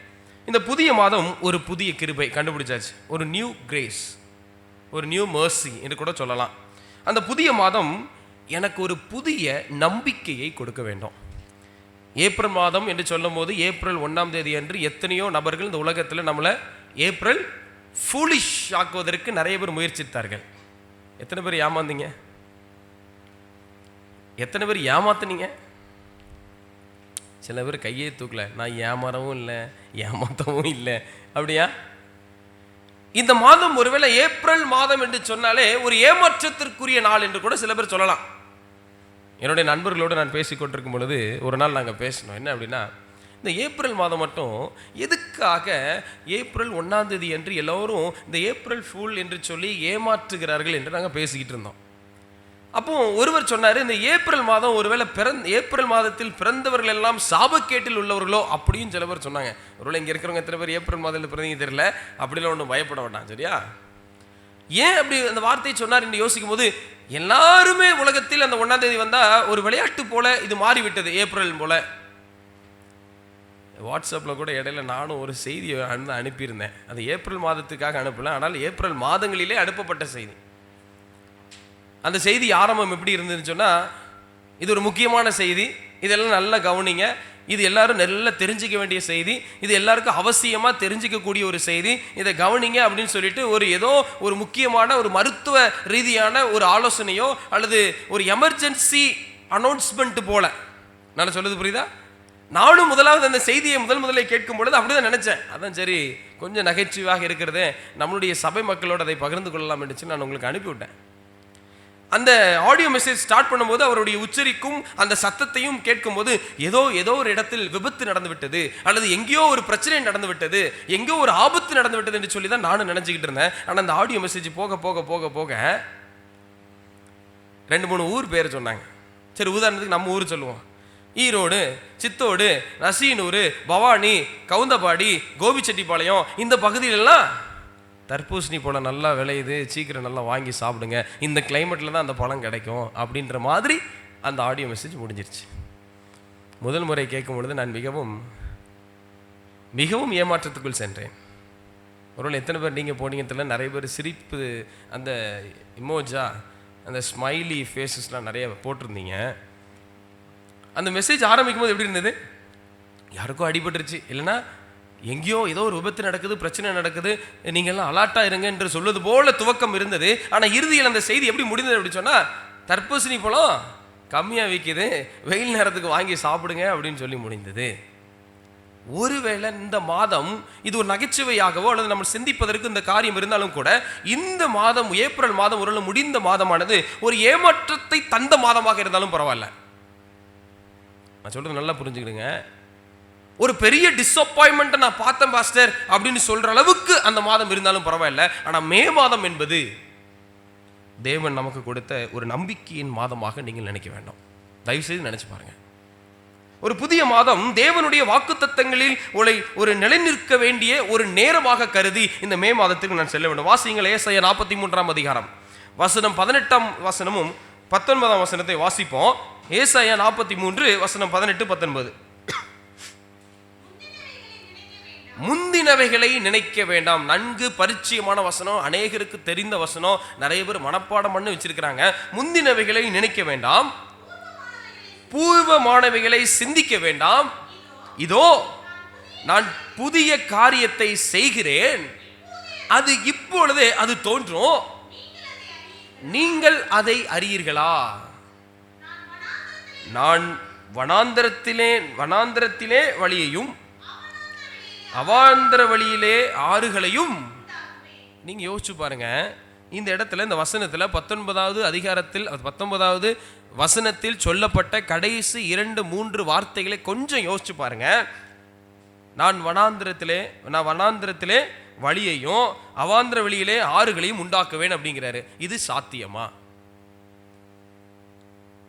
இந்த புதிய மாதம் ஒரு புதிய கிருபை கண்டுபிடிச்சாச்சு, ஒரு நியூ கிரேஸ், ஒரு நியூ மர்சி என்று கூட சொல்லலாம். அந்த புதிய மாதம் எனக்கு ஒரு புதிய நம்பிக்கையை கொடுக்க வேண்டும். ஏப்ரல் மாதம் என்று சொல்லும் போது ஏப்ரல் 1ஆம் தேதி அன்று எத்தனையோ நபர்கள் இந்த உலகத்தில் நம்மளை ஏப்ரல் ஃபூலிஷ் ஆக்குவதற்கு நிறைய பேர் முயற்சித்தார்கள். எத்தனை பேர் ஏமாந்தீங்க? எத்தனை பேர் ஏமாத்துனீங்க? சில பேர் கையே தூக்கல, நான் ஏமாறவும் இல்லை ஏமாத்தவும் இல்லை. அப்படியா? இந்த மாதம் ஒருவேளை ஏப்ரல் மாதம் என்று சொன்னாலே ஒரு ஏமாற்றத்திற்குரிய நாள் என்று கூட சில பேர் சொல்லலாம். என்னுடைய நண்பர்களோடு நான் பேசிக்கொண்டிருக்கும் பொழுது ஒரு நாள் நாங்கள் பேசினோம். என்ன அப்படின்னா, இந்த ஏப்ரல் மாதம் மட்டும் எதுக்காக ஏப்ரல் 1ஆம் தேதி என்று எல்லோரும் இந்த ஏப்ரல் ஃபூல் என்று சொல்லி ஏமாற்றுகிறார்கள் என்று நாங்கள் பேசிக்கிட்டு இருந்தோம். அப்போ ஒருவர் சொன்னார், இந்த ஏப்ரல் மாதம் ஒருவேளை ஏப்ரல் மாதத்தில் பிறந்தவர்கள் எல்லாம் சாபக்கேட்டில் உள்ளவர்களோ அப்படின்னு சில பேர் சொன்னாங்க. ஒருவேளை இங்கே இருக்கிறவங்க எத்தனை பேர் ஏப்ரல் மாதத்தில் பிறந்தீங்க தெரியல, அப்படிலாம் ஒன்றும் பயப்பட வேண்டாம், சரியா? ஏன் அப்படி அந்த வார்த்தையை சொன்னார் என்று யோசிக்கும் போது, எல்லாருமே உலகத்தில் அந்த 1ஆம் தேதி வந்தால் ஒரு விளையாட்டு போல இது மாறிவிட்டது. ஏப்ரல் போல வாட்ஸ்அப்பில் கூட இடையில நானும் ஒரு செய்தியை அனுப்பியிருந்தேன். அது ஏப்ரல் மாதத்துக்காக அனுப்பல, ஆனால் ஏப்ரல் மாதங்களிலே அனுப்பப்பட்ட செய்தி. அந்த செய்தி ஆரம்பம் எப்படி இருந்ததுன்னு சொன்னால், இது ஒரு முக்கியமான செய்தி, இதெல்லாம் நல்லா கவனிங்க, இது எல்லாரும் நல்லா தெரிஞ்சிக்க வேண்டிய செய்தி, இது எல்லாருக்கும் அவசியமாக தெரிஞ்சிக்கக்கூடிய ஒரு செய்தி, இதை கவனிங்க அப்படின்னு சொல்லிட்டு ஏதோ ஒரு முக்கியமான ஒரு மருத்துவ ரீதியான ஒரு ஆலோசனையோ அல்லது ஒரு எமர்ஜென்சி அனௌன்ஸ்மெண்ட் போல. நான் சொல்லுது புரியுதா? நானும் முதலாவது அந்த செய்தியை முதலே கேட்கும் பொழுது அப்படிதான் நினைச்சேன். அதான் சரி, கொஞ்சம் நகைச்சுவையாக இருக்கிறதே, நம்மளுடைய சபை மக்களோடு அதை பகிர்ந்து கொள்ளலாம் என்று நான் உங்களுக்கு அனுப்பிவிட்டேன். அந்த ஆடியோ மெசேஜ் ஸ்டார்ட் பண்ணும்போது அவருடைய உச்சரிக்கும் அந்த சத்தத்தையும் கேட்கும்போது ஏதோ ஒரு இடத்தில் விபத்து நடந்து விட்டது, அல்லது எங்கேயோ ஒரு பிரச்சனை நடந்து விட்டது, எங்கேயோ ஒரு ஆபத்து நடந்து விட்டது என்று சொல்லி தான் நானும் நினைச்சுக்கிட்டு இருந்தேன். ஆனால் அந்த ஆடியோ மெசேஜ் போக போக போக போக 2-3 ஊர் பேர் சொன்னாங்க. சரி, உதாரணத்துக்கு நம்ம ஊர் சொல்லுவோம். ஈரோடு, சித்தோடு, ரசீனூர், பவானி, கவுந்தபாடி, கோபிச்செட்டிப்பாளையம், இந்த பகுதியிலெல்லாம் தர்பூசணி பழம் நல்லா விளையுது, சீக்கிரம் நல்லா வாங்கி சாப்பிடுங்க, இந்த கிளைமேட்டில் தான் அந்த பழம் கிடைக்கும் அப்படின்ற மாதிரி அந்த ஆடியோ மெசேஜ் முடிஞ்சிருச்சு. முதல் முறை கேட்கும் பொழுது நான் மிகவும் மிகவும் ஏமாற்றத்துக்குள் சென்றேன். ஒருவேளை எத்தனை பேர் நீங்கள் போனீங்க தெரியல, நிறைய பேர் சிரிப்பு அந்த இமோஜா அந்த ஸ்மைலி ஃபேஸஸ்லாம் நிறைய போட்டிருந்தீங்க. அந்த மெசேஜ் ஆரம்பிக்கும் போது எப்படி இருந்தது? யாருக்கும் அடிபட்டுருச்சு, இல்லைன்னா எங்கேயோ ஏதோ ஒரு விபத்து நடக்குது, பிரச்சனை நடக்குது, நீங்கள்லாம் அலாட்டாக இருங்க என்று சொல்வது போல துவக்கம் இருந்தது. ஆனால் இறுதியில் அந்த செய்தி எப்படி முடிந்தது அப்படி சொன்னால், தர்பூசணி பழம் கம்மியாக விற்கிது, வெயில் நேரத்துக்கு வாங்கி சாப்பிடுங்க அப்படின்னு சொல்லி முடிந்தது. ஒருவேளை இந்த மாதம் இது ஒரு நகைச்சுவையாகவோ அல்லது நம்ம சிந்திப்பதற்கு இந்த காரியம் இருந்தாலும் கூட, இந்த மாதம் ஏப்ரல் மாதம் ஒரு முடிந்த மாதமானது ஒரு ஏமாற்றத்தை தந்த மாதமாக இருந்தாலும் பரவாயில்ல. நான் சொல்றது நல்லா புரிஞ்சுக்கிடுங்க. ஒரு பெரிய டிஸப்பாயின்மெண்ட்டை நான் பார்த்தேன் பாஸ்டர் அப்படின்னு சொல்ற அளவுக்கு அந்த மாதம் இருந்தாலும் பரவாயில்ல. ஆனால் மே மாதம் என்பது தேவன் நமக்கு கொடுத்த ஒரு நம்பிக்கையின் மாதமாக நீங்கள் நினைக்க வேண்டும். தயவுசெய்து நினைச்சு பாருங்க. ஒரு புதிய மாதம் தேவனுடைய வாக்குத்தத்தங்களில் ஒரு நிலைநிற்க வேண்டிய ஒரு நேரமாக கருதி இந்த மே மாதத்துக்கு நான் செல்ல வேண்டும். வாசியுங்கள், ஏசாயா 43ஆம் அதிகாரம் வசனம் 18ஆம் வசனமும் 19ஆம் வசனத்தை வாசிப்போம். ஏசாயா 43 வசனம் 18-19. முந்தினவைகளை நினைக்க வேண்டாம். நன்கு பரிச்சயமான வசனம், அநேகருக்கு தெரிந்த வசனம், நிறைய பேர் மனப்பாடம் பண்ணி வச்சிருக்கிறாங்க. முந்தினவைகளை நினைக்க வேண்டாம், பூர்வமானவைகளை சிந்திக்க வேண்டாம். இதோ நான் புதிய காரியத்தை செய்கிறேன், அது இப்பொழுதே அது தோன்றும், நீங்கள் அதை அறியீர்களா? நான் வனாந்தரத்திலே வழியையும் அவாந்தர வழியிலே ஆறுகளையும். நீங்க யோசிச்சு பாருங்க, இந்த இடத்துல இந்த வசனத்துல 19வது அதிகாரத்தில் 19வது வசனத்தில் சொல்லப்பட்ட கடைசி 2-3 வார்த்தைகளை கொஞ்சம் யோசிச்சு பாருங்க. நான் வனாந்திரத்திலே வழியையும் அவாந்திர வழியிலே ஆறுகளையும் உண்டாக்குவேன் அப்படிங்கிறாரு. இது சாத்தியமா?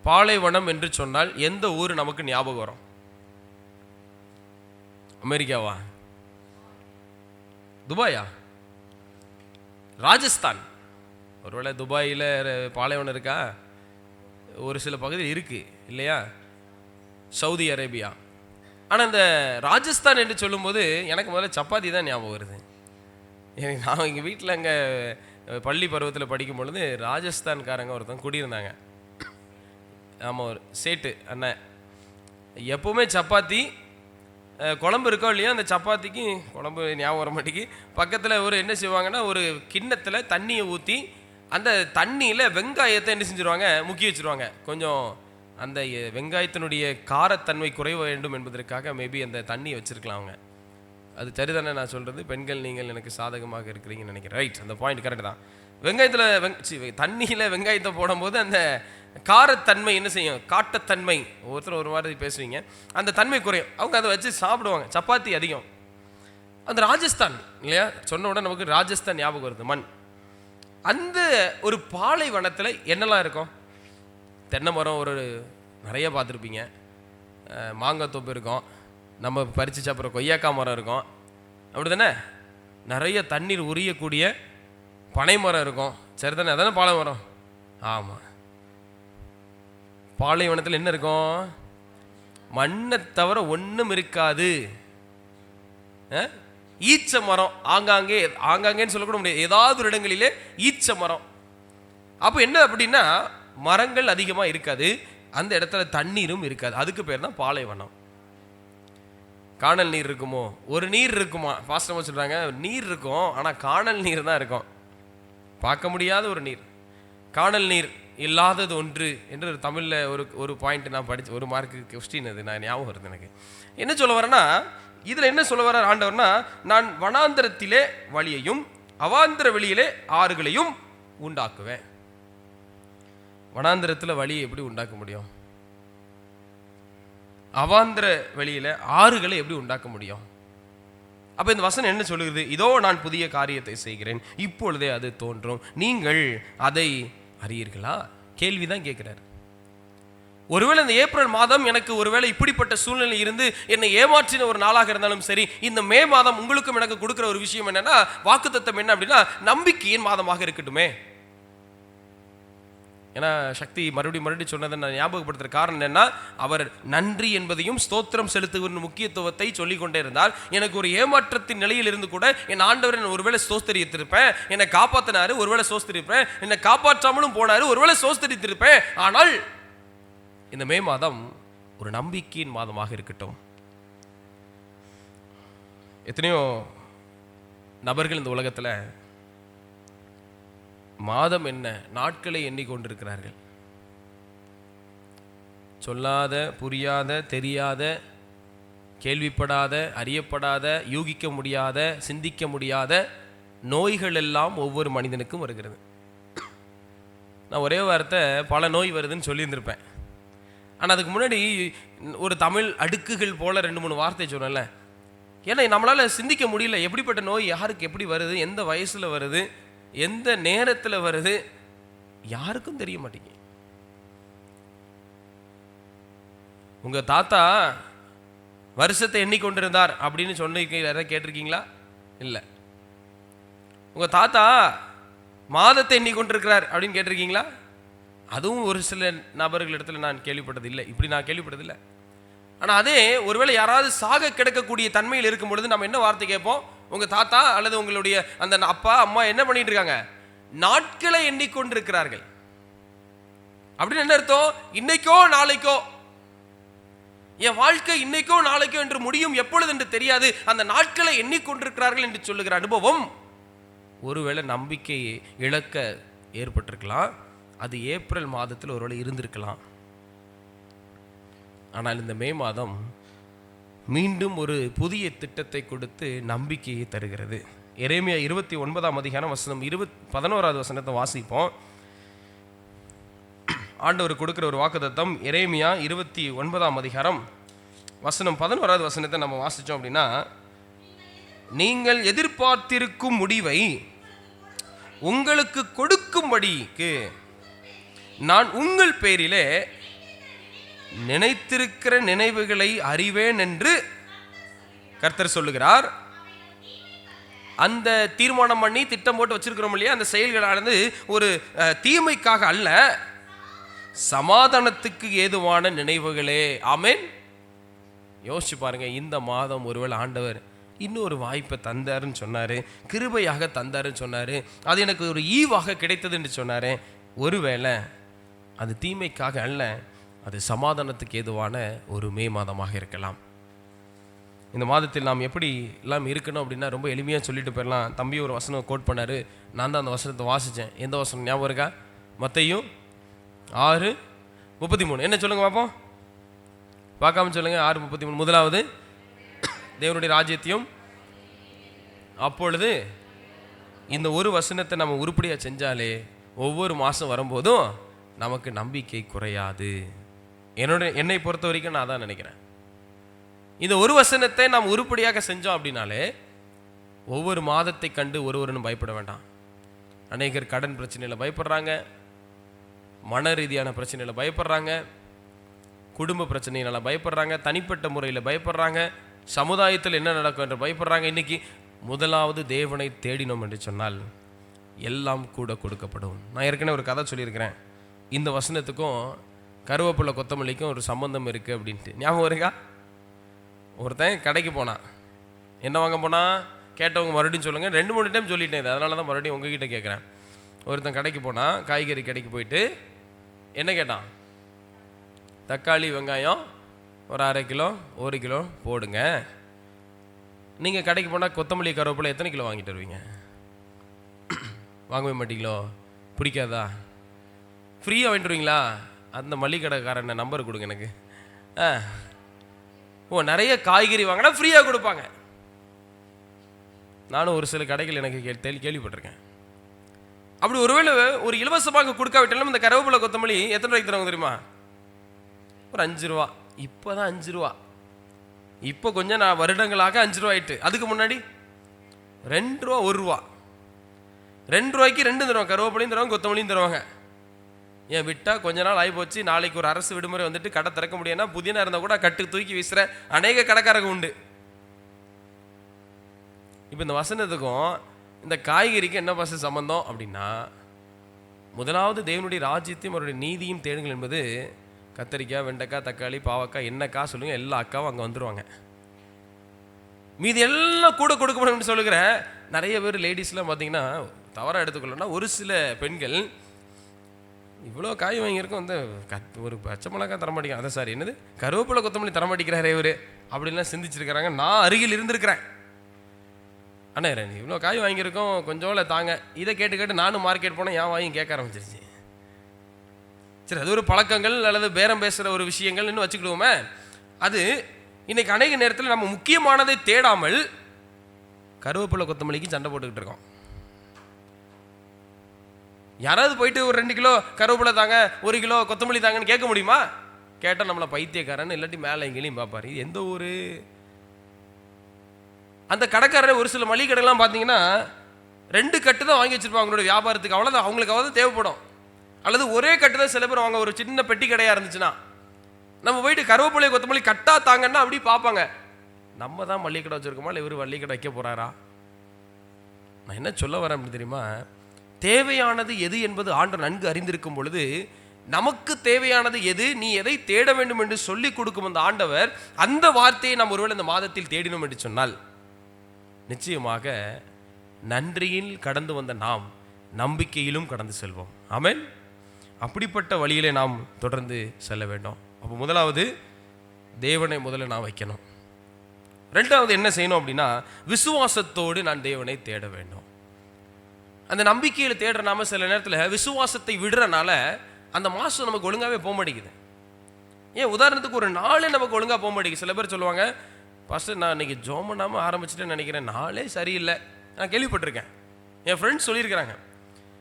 பாலைவனம் என்று சொன்னால் எந்த ஊர் நமக்கு ஞாபகம் வரும்? அமெரிக்காவா? துபாயா? ராஜஸ்தான்? ஒருவேளை துபாயில் பாலைவனம் இருக்கா? ஒரு சில பகுதியில் இருக்கு இல்லையா? Saudi Arabia. ஆனால் இந்த ராஜஸ்தான் என்று சொல்லும்போது எனக்கு முதல்ல சப்பாத்தி தான் ஞாபகம் வருது. நான் எங்கள் வீட்டில் அங்கே பள்ளி பருவத்தில் படிக்கும் பொழுது ராஜஸ்தான்காரங்க ஒருத்தவங்க குடியிருந்தாங்க. ஆமாம், ஒரு சேட்டு அண்ணன். எப்போவுமே சப்பாத்தி குழம்பு இருக்கோ இல்லையா, அந்த சப்பாத்திக்கு குழம்பு ஞாபகம் வர மாட்டேங்கி பக்கத்தில் ஒரு என்ன செய்வாங்கன்னா, ஒரு கிண்ணத்தில் தண்ணியை ஊற்றி அந்த தண்ணியில் வெங்காயத்தை என்ன செஞ்சுருவாங்க, முக்கி வச்சுருவாங்க. கொஞ்சம் அந்த வெங்காயத்தினுடைய காரத்தன்மை குறைய வேண்டும் என்பதற்காக மேபி அந்த தண்ணியை வச்சுருக்கலாம் அவங்க. அது சரிதானே நான் சொல்கிறது? பெண்கள் நீங்கள் எனக்கு சாதகமாக இருக்கிறீங்கன்னு நினைக்கிறேன். ரைட், அந்த பாயிண்ட் கரெக்ட் தான். வெங்காயத்தில் தண்ணியில் வெங்காயத்தை போடும்போது அந்த காரத்தன்மை என்ன செய்யும், காட்டத்தன்மை, ஒவ்வொருத்தரும் ஒரு மாதிரி பேசுவீங்க, அந்த தன்மை குறையும். அவங்க அதை வச்சு சாப்பிடுவாங்க. சப்பாத்தி அதிகம். அந்த ராஜஸ்தான் இல்லையா, சொன்ன உடனே நமக்கு ராஜஸ்தான் ஞாபகம் வருது, மண். அந்த ஒரு பாலைவனத்தில் என்னெல்லாம் இருக்கும்? தென்னை மரம் ஒரு நிறைய பார்த்துருப்பீங்க, மாங்காய் தோப்பு இருக்கும், நம்ம பறித்து சாப்பிட்ற கொய்யாக்காய் மரம் இருக்கும், அப்படி தானே? நிறைய தண்ணீர் உரியக்கூடிய பனை மரம் இருக்கும், சரி தானே? அதானே பாலை மரம்? ஆமாம். பாலைவனத்தில் என்ன இருக்கும்? மண்ணை தவிர ஒன்றும் இருக்காது. ஈச்ச மரம் ஆங்காங்கேன்னு சொல்லக்கூட முடியாது, ஏதாவது ஒரு இடங்களிலே ஈச்ச மரம். அப்போ என்ன அப்படின்னா, மரங்கள் அதிகமாக இருக்காது, அந்த இடத்துல தண்ணீரும் இருக்காது. அதுக்கு பேர் தான் பாலைவனம். காணல் நீர் இருக்குமோ? ஒரு நீர் இருக்குமா? பாஸ்டர் சொல்கிறாங்க, நீர் இருக்கும், ஆனால் காணல் நீர் தான் இருக்கும், பார்க்க முடியாத ஒரு நீர். காணல் நீர் இல்லாதது ஒன்று என்று ஒரு தமிழில் ஒரு பாயிண்ட் நான் படித்து, ஒரு மார்க்கு கொஸ்டின், அது நான் ஞாபகம் வருது எனக்கு. என்ன சொல்ல வரேன்னா, இதில் என்ன சொல்ல வர ஆண்டவர்னா, நான் வனாந்திரத்திலே வழியையும் அவாந்திர வெளியிலே ஆறுகளையும் உண்டாக்குவேன். வனாந்திரத்தில் வழியை எப்படி உண்டாக்க முடியும்? அவாந்திர வெளியில ஆறுகளை எப்படி உண்டாக்க முடியும்? அப்ப இந்த வசனம் என்ன சொல்லுகிறது? இதோ நான் புதிய காரியத்தை செய்கிறேன், இப்பொழுதே அது தோன்றும், நீங்கள் அதை அறியீர்களா? கேள்விதான் கேட்கிறார். ஒருவேளை இந்த ஏப்ரல் மாதம் எனக்கு ஒருவேளை இப்படிப்பட்ட சூழ்நிலை இருந்து என்னை ஏமாற்றின ஒரு நாளாக இருந்தாலும் சரி, இந்த மே மாதம் உங்களுக்கும் எனக்கு கொடுக்கிற ஒரு விஷயம் என்னன்னா, வாக்குத்தத்தம் என்ன அப்படின்னா, நம்பிக்கையின் மாதமாக இருக்கட்டுமே. ஏன்னா சக்தி மறுபடியும் சொன்னதை நான் ஞாபகப்படுத்துற காரணம் என்னன்னா, அவர் நன்றி என்பதையும் ஸ்தோத்திரம் செலுத்துகிற முக்கியத்துவத்தை சொல்லிக் கொண்டே இருந்தால், எனக்கு ஒரு ஏமாற்றத்தின் நிலையில் இருந்து கூட என் ஆண்டவர் ஒருவேளை ஸ்தோஸ்தரித்திருப்பேன், என்னை காப்பாற்றினாரு, ஒருவேளை ஸ்தோஸ்தரிப்பேன், என்னை காப்பாற்றாமலும் போனாரு, ஒருவேளை ஸ்தோஸ்தரித்திருப்பேன். ஆனால் இந்த மே மாதம் ஒரு நம்பிக்கையின் மாதமாக இருக்கட்டும். எத்தனையோ நபர்கள் இந்த உலகத்தில் மாதம் என்ன, நாட்களை எண்ணிக்கொண்டிருக்கிறார்கள். சொல்லாத, புரியாத, தெரியாத, கேள்விப்படாத, அறியப்படாத, யூகிக்க முடியாத, சிந்திக்க முடியாத நோய்கள் எல்லாம் ஒவ்வொரு மனிதனுக்கும் வருகிறது. நான் ஒரே வார்த்தை பல நோய் வருதுன்னு சொல்லியிருந்திருப்பேன். ஆனால் அதுக்கு முன்னாடி ஒரு தமிழ் அடுக்குகள் போல 2-3 வார்த்தை சொன்னேன்ல. ஏன்னா நம்மளால் சிந்திக்க முடியல, எப்படிப்பட்ட நோய் யாருக்கு எப்படி வருது, எந்த வயசில் வருது, எந்த நேரத்தில் வருது, யாருக்கும் தெரிய மாட்டேங்குது. உங்கள் தாத்தா வருஷத்தை எண்ணிக்கொண்டிருந்தார் அப்படின்னு சொன்ன கேட்டிருக்கீங்களா? இல்லை. உங்கள் தாத்தா மாதத்தை எண்ணிக்கொண்டிருக்கிறார் அப்படின்னு கேட்டிருக்கீங்களா? அதுவும் ஒரு சில நபர்கள் இடத்துல நான் கேள்விப்பட்டதில்லை, இப்படி நான் கேள்விப்பட்டதில்லை. ஆனால் அதே ஒருவேளை யாராவது சாக கிடக்கக்கூடிய தன்மையில் இருக்கும் பொழுது நம்ம என்ன வார்த்தை கேட்போம்? உங்கள் தாத்தா அல்லது உங்களுடைய அந்த அப்பா அம்மா என்ன பண்ணிட்டு இருக்காங்க? நாட்களை எண்ணிக்கொண்டிருக்கிறார்கள். அப்படின்னு என்ன அர்த்தம்? இன்னைக்கோ நாளைக்கோ, என் வாழ்க்கை இன்னைக்கோ நாளைக்கோ என்று முடியும், எப்பொழுது என்று தெரியாது, அந்த நாட்களை எண்ணிக்கொண்டிருக்கிறார்கள் என்று சொல்லுகிற அனுபவம் ஒருவேளை நம்பிக்கையை இழக்க ஏற்பட்டிருக்கலாம். அது ஏப்ரல் மாதத்தில் ஒருவேளை இருந்திருக்கலாம். ஆனால் இந்த மே மாதம் மீண்டும் ஒரு புதிய திட்டத்தை கொடுத்து நம்பிக்கையை தருகிறது. எரேமியா 29ஆம் அதிகாரம் வசனம் 11வது வசனத்தை வாசிப்போம். ஆண்டவர் கொடுக்கிற ஒரு வாக்குத்தத்தம். எரேமியா 29ஆம் அதிகாரம் வசனம் 11வது வசனத்தை நம்ம வாசித்தோம் அப்படின்னா, நீங்கள் எதிர்பார்த்திருக்கும் முடிவை உங்களுக்கு கொடுக்கும்படிக்கு நான் உங்கள் பேரிலே நினைத்திருக்கிற நினைவுகளை அறிவேன் என்று கர்த்தர் சொல்லுகிறார். அந்த தீர்மானம் பண்ணி திட்டம் போட்டு வச்சிருக்கிறோம் இல்லையா, அந்த செயல்களானது ஒரு தீமைக்காக அல்ல, சமாதானத்துக்கு ஏதுவான நினைவுகளே. ஆமென். யோசிச்சு பாருங்க, இந்த மாதம் ஒருவேளை ஆண்டவர் இன்னொரு வாய்ப்பை தந்தாருன்னு சொன்னாரு, கிருபையாக தந்தாருன்னு சொன்னாரு, அது எனக்கு ஒரு ஈவாக கிடைத்ததுன்னு சொன்னாரு. ஒருவேளை அது தீமைக்காக அல்ல, அது சமாதானத்துக்கு ஏதுவான ஒரு மே மாதமாக இருக்கலாம். இந்த மாதத்தில் நாம் எப்படி எல்லாம் இருக்கணும் அப்படின்னா ரொம்ப எளிமையாக சொல்லிட்டு போயிடலாம். தம்பி ஒரு வசனம் கோட் பண்ணார், நான் தான் அந்த வசனத்தை வாசித்தேன். எந்த வசனம் ஞாபகம் இருக்கா? மத்தேயு 6:33. என்ன சொல்லுங்க பார்ப்போம், பார்க்காம சொல்லுங்க. 6:33. முதலாவது தேவனுடைய ராஜ்யத்தையும், அப்பொழுது இந்த ஒரு வசனத்தை நம்ம உருப்படியாக செஞ்சாலே ஒவ்வொரு மாதம் வரும்போதும் நமக்கு நம்பிக்கை குறையாது. என்னை பொறுத்த வரைக்கும் நான் தான் நினைக்கிறேன். இந்த ஒரு வசனத்தை நாம் உருப்படியாக செஞ்சோம் அப்படின்னாலே ஒவ்வொரு மாதத்தை கண்டு ஒருவரும் பயப்பட வேண்டாம். அநேகர் கடன் பிரச்சனையில் பயப்படுறாங்க, மன ரீதியான பிரச்சனையில் பயப்படுறாங்க, குடும்ப பிரச்சனையினால் பயப்படுறாங்க, தனிப்பட்ட முறையில் பயப்படுறாங்க, சமுதாயத்தில் என்ன நடக்கும் என்று பயப்படுறாங்க. இன்னைக்கு முதலாவது தேவனை தேடினோம் என்று சொன்னால் எல்லாம் கூட கொடுக்கப்படும். நான் ஏற்கனவே ஒரு கதை சொல்லியிருக்கிறேன். இந்த வசனத்துக்கும் கருவேப்பிலை கொத்தமல்லிக்கும் ஒரு சம்பந்தம் இருக்குது அப்படின்ட்டு. ஞாபகம் இருக்கா? ஒருத்தன் கடைக்கு போனான். என்ன வாங்க போனால் கேட்டவங்க மறுபடியும் சொல்லுங்கள். 2-3 டைம் சொல்லிட்டேன் இது, அதனால தான் மறுபடியும் உங்ககிட்ட கேட்குறேன். ஒருத்தன் கடைக்கு போனான், காய்கறி கடைக்கு போயிட்டு என்ன கேட்டான்? தக்காளி வெங்காயம் ஒரு 1/2 கிலோ 1 கிலோ போடுங்க. நீங்கள் கடைக்கு போனால் கொத்தமல்லி கருவேப்பிலை எத்தனை கிலோ வாங்கிட்டு வருவீங்க? வாங்கவே மாட்டீங்களோ? பிடிக்காதா? ஃப்ரீயாக வாங்கிட்டு வருவீங்களா? அந்த மளிகை கடைக்காரன் நம்பர் கொடுங்க எனக்கு. நிறைய காய்கறி வாங்கினா ஃப்ரீயாக கொடுப்பாங்க. நானும் ஒரு சில கடைகள் எனக்கு கேள்விப்பட்டிருக்கேன். அப்படி ஒருவேளை ஒரு இலவசமாக கொடுக்காவிட்டாலும் இந்த கருவேப்பிலை கொத்தமல்லி எத்தனை ரூபாய்க்கு தருவாங்க தெரியுமா? ஒரு 5 ரூபா. இப்போ தான் 5 ரூபா. இப்போ கொஞ்சம் நான் வருடங்களாக 5 ரூபா ஆயிட்டு. அதுக்கு முன்னாடி 2 ரூபா 1 ரூபா. 2 ரூபாய்க்கு 2 தருவாங்க, கருவேப்பிலையும் தருவாங்க, கொத்தமல்லியும் தருவாங்க. ஏன் விட்டால் கொஞ்ச நாள் ஆகி போச்சு, நாளைக்கு ஒரு அரசு விடுமுறை வந்துட்டு கடை திறக்க முடியும்னா புதினா இருந்தால் கூட கட்டு தூக்கி வீசுகிற அநேக கடைக்காரங்க உண்டு. இப்போ இந்த வசனத்துக்கும் இந்த காய்கறிக்கு என்ன பசு சம்பந்தம் அப்படின்னா, முதலாவது தேவனுடைய ராஜ்யத்தையும் அவருடைய நீதியும் தேடுங்கள் என்பது கத்தரிக்காய், வெண்டைக்காய், தக்காளி, பாவக்காய், என்னக்காய் சொல்லுங்கள், எல்லா அக்காவும் அங்கே வந்துடுவாங்க. மீதி எல்லாம் கூட கொடுக்கணும்னு சொல்லுகிற நிறைய பேர் லேடிஸ்லாம் பார்த்தீங்கன்னா தவறாக எடுத்துக்கொள்ளணும்னா, ஒரு சில பெண்கள் இவ்வளோ காய் வாங்கியிருக்கோம், வந்து ஒரு பச்சை மிளகாய் தரமாட்டிக்கிறாங்க, அதை சாரி என்னது கருவேப்பிலை கொத்தமல்லி தரமாட்டிக்கிறாரே இவர் அப்படின்லாம் சிந்திச்சிருக்கிறாங்க. நான் அருகில் இருந்திருக்கிறேன். அண்ணா இவ்வளோ காய் வாங்கியிருக்கோம், கொஞ்சம் தாங்க. இதை கேட்டு நானும் மார்க்கெட் போனேன், என் வாயும் கேட்க ஆரம்பிச்சிருச்சு. சரி, அது ஒரு பழக்கங்கள் அல்லது பேரம் பேசுகிற ஒரு விஷயங்கள்னு வச்சுக்கிடுவோமே. அது இன்னைக்கு அநேக நேரத்தில் நம்ம முக்கியமானதை தேடாமல் கருவேப்பிலை கொத்தமல்லிக்கு சண்டை போட்டுக்கிட்டு இருக்கோம். யாராவது போயிட்டு ஒரு 2 கிலோ கருவேப்பிலை தாங்க, 1 கிலோ கொத்தமல்லி தாங்கன்னு கேட்க முடியுமா? கேட்டால் நம்மளை பைத்தியக்காரன்னு இல்லாட்டி மேலே எங்கேயும் பார்ப்பாரு. இது எந்த ஊர்? அந்த கடைக்காரர் ஒரு சில மளிகை கடைலாம் பார்த்தீங்கன்னா 2 கட்டு தான் வாங்கி வச்சிருப்பாங்க அவங்களோட வியாபாரத்துக்கு. அவ்வளோதான், அவங்களுக்கு அவ்வளோ தேவைப்படும். அல்லது ஒரே கட்டு தான் சில பேர் வாங்க. ஒரு சின்ன பெட்டி கடையாக இருந்துச்சுன்னா நம்ம போயிட்டு கருவேப்பிலை கொத்தமல்லி கட்டா தாங்கன்னா அப்படி பார்ப்பாங்க. நம்ம தான் மளிகை கடை வச்சுருக்கோமா, இல்லை இவர் மளிகை கடை வைக்க போகிறாரா? நான் என்ன சொல்ல வரேன் அப்படி தெரியுமா? தேவையானது எது என்பது ஆண்டவர் நன்கு அறிந்திருக்கும் பொழுது நமக்கு தேவையானது எது, நீ எதை தேட வேண்டும் என்று சொல்லி கொடுக்கும் அந்த ஆண்டவர், அந்த வார்த்தையை நாம் ஒருவேளை இந்த மாதத்தில் தேடினோம் என்று சொன்னால் நிச்சயமாக நன்றியில் கடந்து வந்த நாம் நம்பிக்கையிலும் கடந்து செல்வோம். ஆமென். அப்படிப்பட்ட வழியிலே நாம் தொடர்ந்து செல்ல வேண்டும். அப்போ முதலாவது தேவனை முதல்ல நான் வைக்கணும். 2வது என்ன செய்யணும் அப்படின்னா, விசுவாசத்தோடு நான் தேவனை தேட வேண்டும். அந்த நம்பிக்கையில் தேடுற நாம சில நேரத்தில் விசுவாசத்தை விடுறனால அந்த மாதம் நமக்கு ஒழுங்காகவே போக மாட்டேங்குது. ஏன் உதாரணத்துக்கு ஒரு நாளே நமக்கு ஒழுங்காக போக மாட்டேங்குது. சில பேர் சொல்லுவாங்க, ஃபஸ்ட்டு நான் இன்றைக்கி ஜோம் பண்ணாமல் ஆரம்பிச்சுட்டேன்னு நினைக்கிறேன், நாளே சரியில்லை. நான் கேள்விப்பட்டிருக்கேன், என் ஃப்ரெண்ட்ஸ் சொல்லியிருக்கிறாங்க,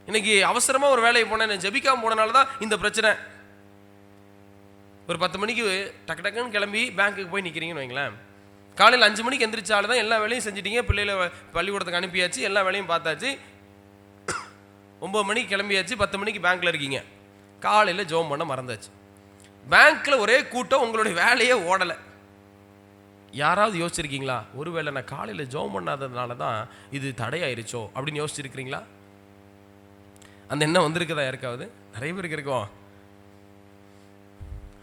இன்றைக்கி அவசரமாக ஒரு வேலையை போனேன், நான் ஜெபிக்காமல் போனனால தான் இந்த பிரச்சனை. ஒரு 10 மணிக்கு டக்கு டக்குன்னு கிளம்பி பேங்க்குக்கு போய் நிற்கிறீங்கன்னு வைங்களேன், காலையில் 5 மணிக்கு எந்திரிச்சாலும் தான் எல்லா வேலையும் செஞ்சிட்டீங்க, பிள்ளைகளை பள்ளிக்கூடத்துக்கு அனுப்பியாச்சு, எல்லா வேலையும் பார்த்தாச்சு, 9 மணிக்கு கிளம்பியாச்சு, 10 மணிக்கு பேங்க்கில் இருக்கீங்க, காலையில் ஜோம் பண்ண மறந்தாச்சு. பேங்க்கில் ஒரே கூட்டம், உங்களுடைய வேலையே ஓடலை. யாராவது யோசிச்சிருக்கீங்களா, ஒருவேளை நான் காலையில் ஜோம் பண்ணாததுனால தான் இது தடையாயிருச்சோ அப்படின்னு யோசிச்சிருக்கிறீங்களா? அந்த எண்ணம் வந்திருக்குதா யாருக்காவது? நிறைய பேருக்கு இருக்கும்.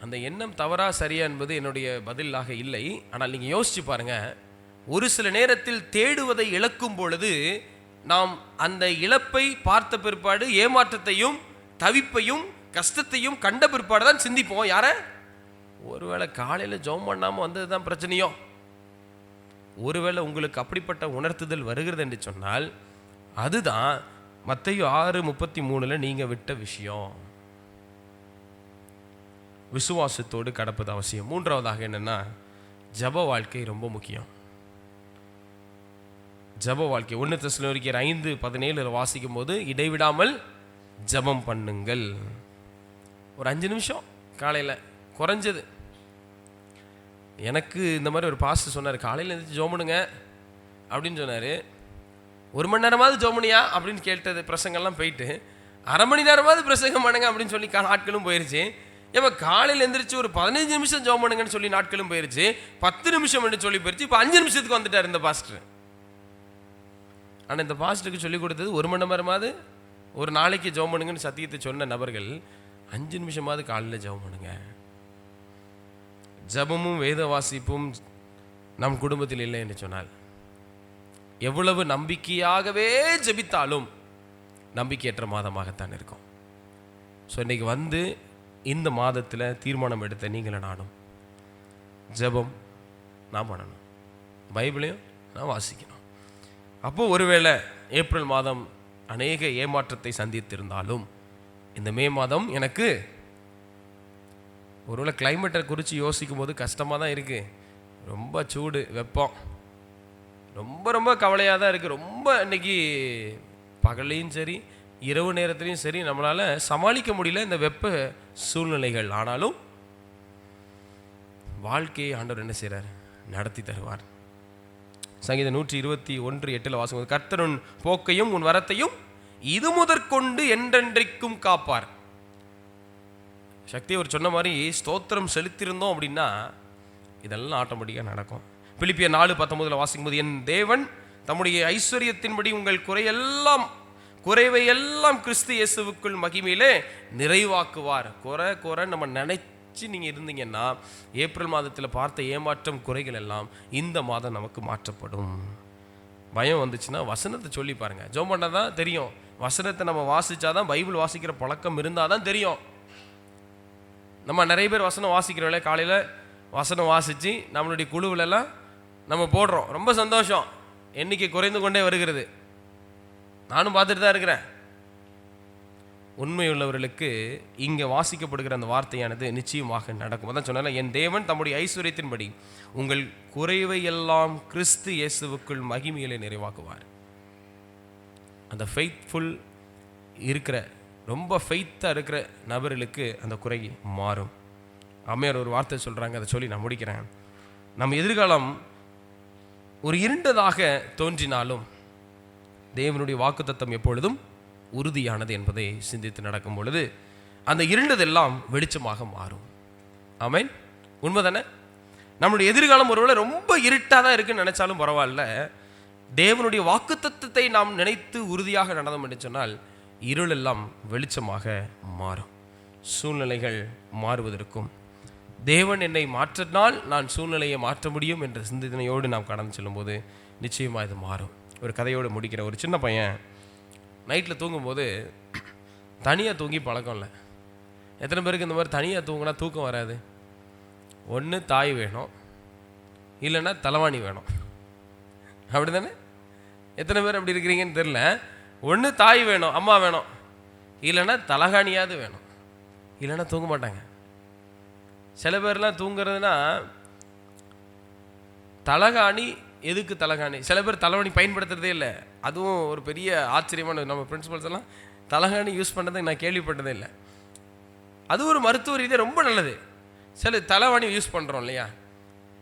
அந்த எண்ணம் தவறா சரியா என்பது என்னுடைய பதிலாக இல்லை. ஆனால் நீங்கள் யோசிச்சு பாருங்க, ஒரு சில நேரத்தில் தேடுவதை இழக்கும் பொழுது நாம் அந்த இழப்பை பார்த்த பிற்பாடு ஏமாற்றத்தையும் தவிப்பையும் கஷ்டத்தையும் கண்ட பிற்பாடு தான் சிந்திப்போம். யார? ஒருவேளை காலையில் ஜெபம் பண்ணாமல் வந்தது தான் பிரச்சனையோ? ஒருவேளை உங்களுக்கு அப்படிப்பட்ட உணர்த்துதல் வருகிறது என்று சொன்னால் அதுதான் மத்தேயு 6:33 நீங்கள் விட்ட விஷயம். விசுவாசத்தோடு கடப்பது அவசியம். மூன்றாவதாக என்னன்னா, ஜப வாழ்க்கை ரொம்ப முக்கியம். ஜப வாழ்க்கை 1 தெசலோனிக்கேயர் 5:17 வாசிக்கும் போது, இடைவிடாமல் ஜபம் பண்ணுங்கள். ஒரு 5 நிமிஷம் காலையில் குறைஞ்சது. எனக்கு இந்த மாதிரி ஒரு பாஸ்டர் சொன்னார், காலையில் எழுந்திரிச்சு ஜெபம் பண்ணுங்க அப்படின்னு சொன்னார். 1 மணி நேரமாவது ஜெபம் பண்ணியா அப்படின்னு கேட்டது பிரசங்கெல்லாம் போயிட்டு, 1/2 மணி நேரமாவது பிரசங்கம் பண்ணுங்க அப்படின்னு சொல்லி நாட்களும் போயிருச்சு. ஏமா காலையில் எழுந்திரிச்சு ஒரு 15 நிமிஷம் ஜெபம் பண்ணுங்கன்னு சொல்லி நாட்களும் போயிருச்சு. 10 நிமிஷம் என்று சொல்லி போயிருச்சு. இப்போ 5 நிமிஷத்துக்கு வந்துட்டார் இந்த பாஸ்டர். ஆனால் இந்த பாஸ்டருக்கு சொல்லிக் கொடுத்தது 1 மணி நேரமாவது ஒரு நாளைக்கு ஜெபம் பண்ணுங்கன்னு சத்தியத்தை சொன்ன நபர்கள் 5 நிமிஷமாவது காலையில் ஜெபம் பண்ணுங்க. ஜபமும் வேத வாசிப்பும் நம் குடும்பத்தில் இல்லை என்று சொன்னால், எவ்வளவு நம்பிக்கையாகவே ஜெபித்தாலும் நம்பிக்கையற்ற மாதமாகத்தான் இருக்கும். ஸோ இன்னைக்கு வந்து இந்த மாதத்தில் தீர்மானம் எடுத்த நீங்களும் நானும் ஜபம் நான் பண்ணணும், பைபிளையும் நான் வாசிக்கணும். அப்போது ஒருவேளை ஏப்ரல் மாதம் அநேக ஏமாற்றத்தை சந்தித்திருந்தாலும், இந்த மே மாதம் எனக்கு ஒருவேளை கிளைமேட்டை குறித்து யோசிக்கும் போது கஷ்டமாக தான் இருக்குது. ரொம்ப சூடு, வெப்பம், ரொம்ப ரொம்ப கவலையாக தான் இருக்குது. ரொம்ப இன்னைக்கு பகல்லையும் சரி இரவு நேரத்துலையும் சரி நம்மளால் சமாளிக்க முடியல இந்த வெப்ப சூழ்நிலைகள். ஆனாலும் வாழ்க்கையை ஆண்டவர் என்ன செய்கிறார்? நடத்தி தருவார். சங்கீதம் 121:8 வாசிக்கும், கர்த்தர் உன் போக்கையும் உன் வரத்தையும் இது முதற்கொண்டு என்றென்றைக்கும் காப்பார். சக்தி அவர் சொன்ன மாதிரி ஸ்தோத்திரம் செலுத்தியிருந்தோம் அப்படின்னா இதெல்லாம் ஆட்டோமேட்டிக்காக நடக்கும். பிலிப்பியர் 4:19 வாசிக்கும் போது, என் தேவன் தம்முடைய ஐஸ்வர்யத்தின்படி உங்கள் குறைவை எல்லாம் கிறிஸ்து இயேசுவுக்குள் மகிமையிலே நிறைவாக்குவார். குறை நம்ம நினைச்சு நீங்கள் இருந்தீங்கன்னா ஏப்ரல் மாதத்தில் பார்த்த ஏமாற்றம் குறைகள் எல்லாம் இந்த மாதம் நமக்கு மாற்றப்படும். பயம் வந்துச்சுன்னா வசனத்தை சொல்லி பாருங்க. ஜெபம் பண்ணால் தான் தெரியும். வசனத்தை நம்ம வாசிச்சாதான், பைபிள் வாசிக்கிற பழக்கம் இருந்தால் தான் தெரியும். நம்ம நிறைய பேர் வசனம் வாசிக்கிறோம்ல, காலையில் வசனம் வாசித்து நம்மளுடைய குழுவிலெல்லாம் நம்ம போடுறோம். ரொம்ப சந்தோஷம். எண்ணிக்கை குறைந்து கொண்டே வருகிறது. நானும் பார்த்துட்டு தான் இருக்கிறேன். உண்மையுள்ளவர்களுக்கு இங்கே வாசிக்கப்படுகிற அந்த வார்த்தையானது நிச்சயமாக நடக்கும். அதான் சொன்னால, என் தேவன் தம்முடைய ஐஸ்வர்யத்தின்படி உங்கள் குறைவை எல்லாம் கிறிஸ்து இயேசுவுக்குள் மகிமையிலே நிறைவாக்குவார். அந்த ஃபெய்த்ஃபுல் இருக்கிற, ரொம்ப ஃபெய்த்தாக இருக்கிற நபர்களுக்கு அந்த குறை மாறும். அம்மையார் ஒரு வார்த்தை சொல்கிறாங்க, அதை சொல்லி நான் முடிக்கிறேன். நம்ம எதிர்காலம் ஒரு இருண்டதாக தோன்றினாலும் தேவனுடைய வாக்குத்தத்தம் எப்பொழுதும் உறுதியானது என்பதை சிந்தித்து நடக்கும் பொழுது அந்த இருண்டதெல்லாம் வெளிச்சமாக மாறும். ஆமென். உண்மைதானே? நம்மளுடைய எதிர்காலம் ஒருவேளை ரொம்ப இருட்டாக தான் இருக்குன்னு நினைச்சாலும் பரவாயில்ல, தேவனுடைய வாக்குத்தத்தத்தை நாம் நினைத்து உறுதியாக நடந்தோம் என்று சொன்னால் இருளெல்லாம் வெளிச்சமாக மாறும். சூழ்நிலைகள் மாறுவதற்கும், தேவன் என்னை மாற்றினால் நான் சூழ்நிலையை மாற்ற முடியும் என்ற சிந்தனையோடு நாம் கடந்து செல்லும்போது நிச்சயமாக இது மாறும். ஒரு கதையோடு முடிக்கிற, ஒரு சின்ன பையன் நைட்டில் தூங்கும்போது தனியாக தூங்கி பழக்கம் இல்லை. எத்தனை பேருக்கு இந்த மாதிரி தனியாக தூங்கினா தூக்கம் வராது? ஒன்று தாய் வேணும், இல்லைன்னா தலைவாணி வேணும். அப்படி தானே? எத்தனை பேர் அப்படி இருக்கிறீங்கன்னு தெரில. ஒன்று தாய் வேணும், அம்மா வேணும், இல்லைன்னா தலகாணியாவது வேணும், இல்லைன்னா தூங்க மாட்டாங்க. சில பேர்லாம் தூங்குறதுனா தலகாணி. எதுக்கு தலகாணி? சில பேர் தலைவாணி பயன்படுத்துறதே இல்லை. அதுவும் ஒரு பெரிய ஆச்சரியமான, நம்ம பிரின்சிபல்ஸ் எல்லாம் தலகாணி யூஸ் பண்ணுறதை நான் கேள்விப்பட்டதே இல்லை. அது ஒரு மருத்துவ ரீதியாக ரொம்ப நல்லது. சில தலைவாணி யூஸ் பண்ணுறோம் இல்லையா?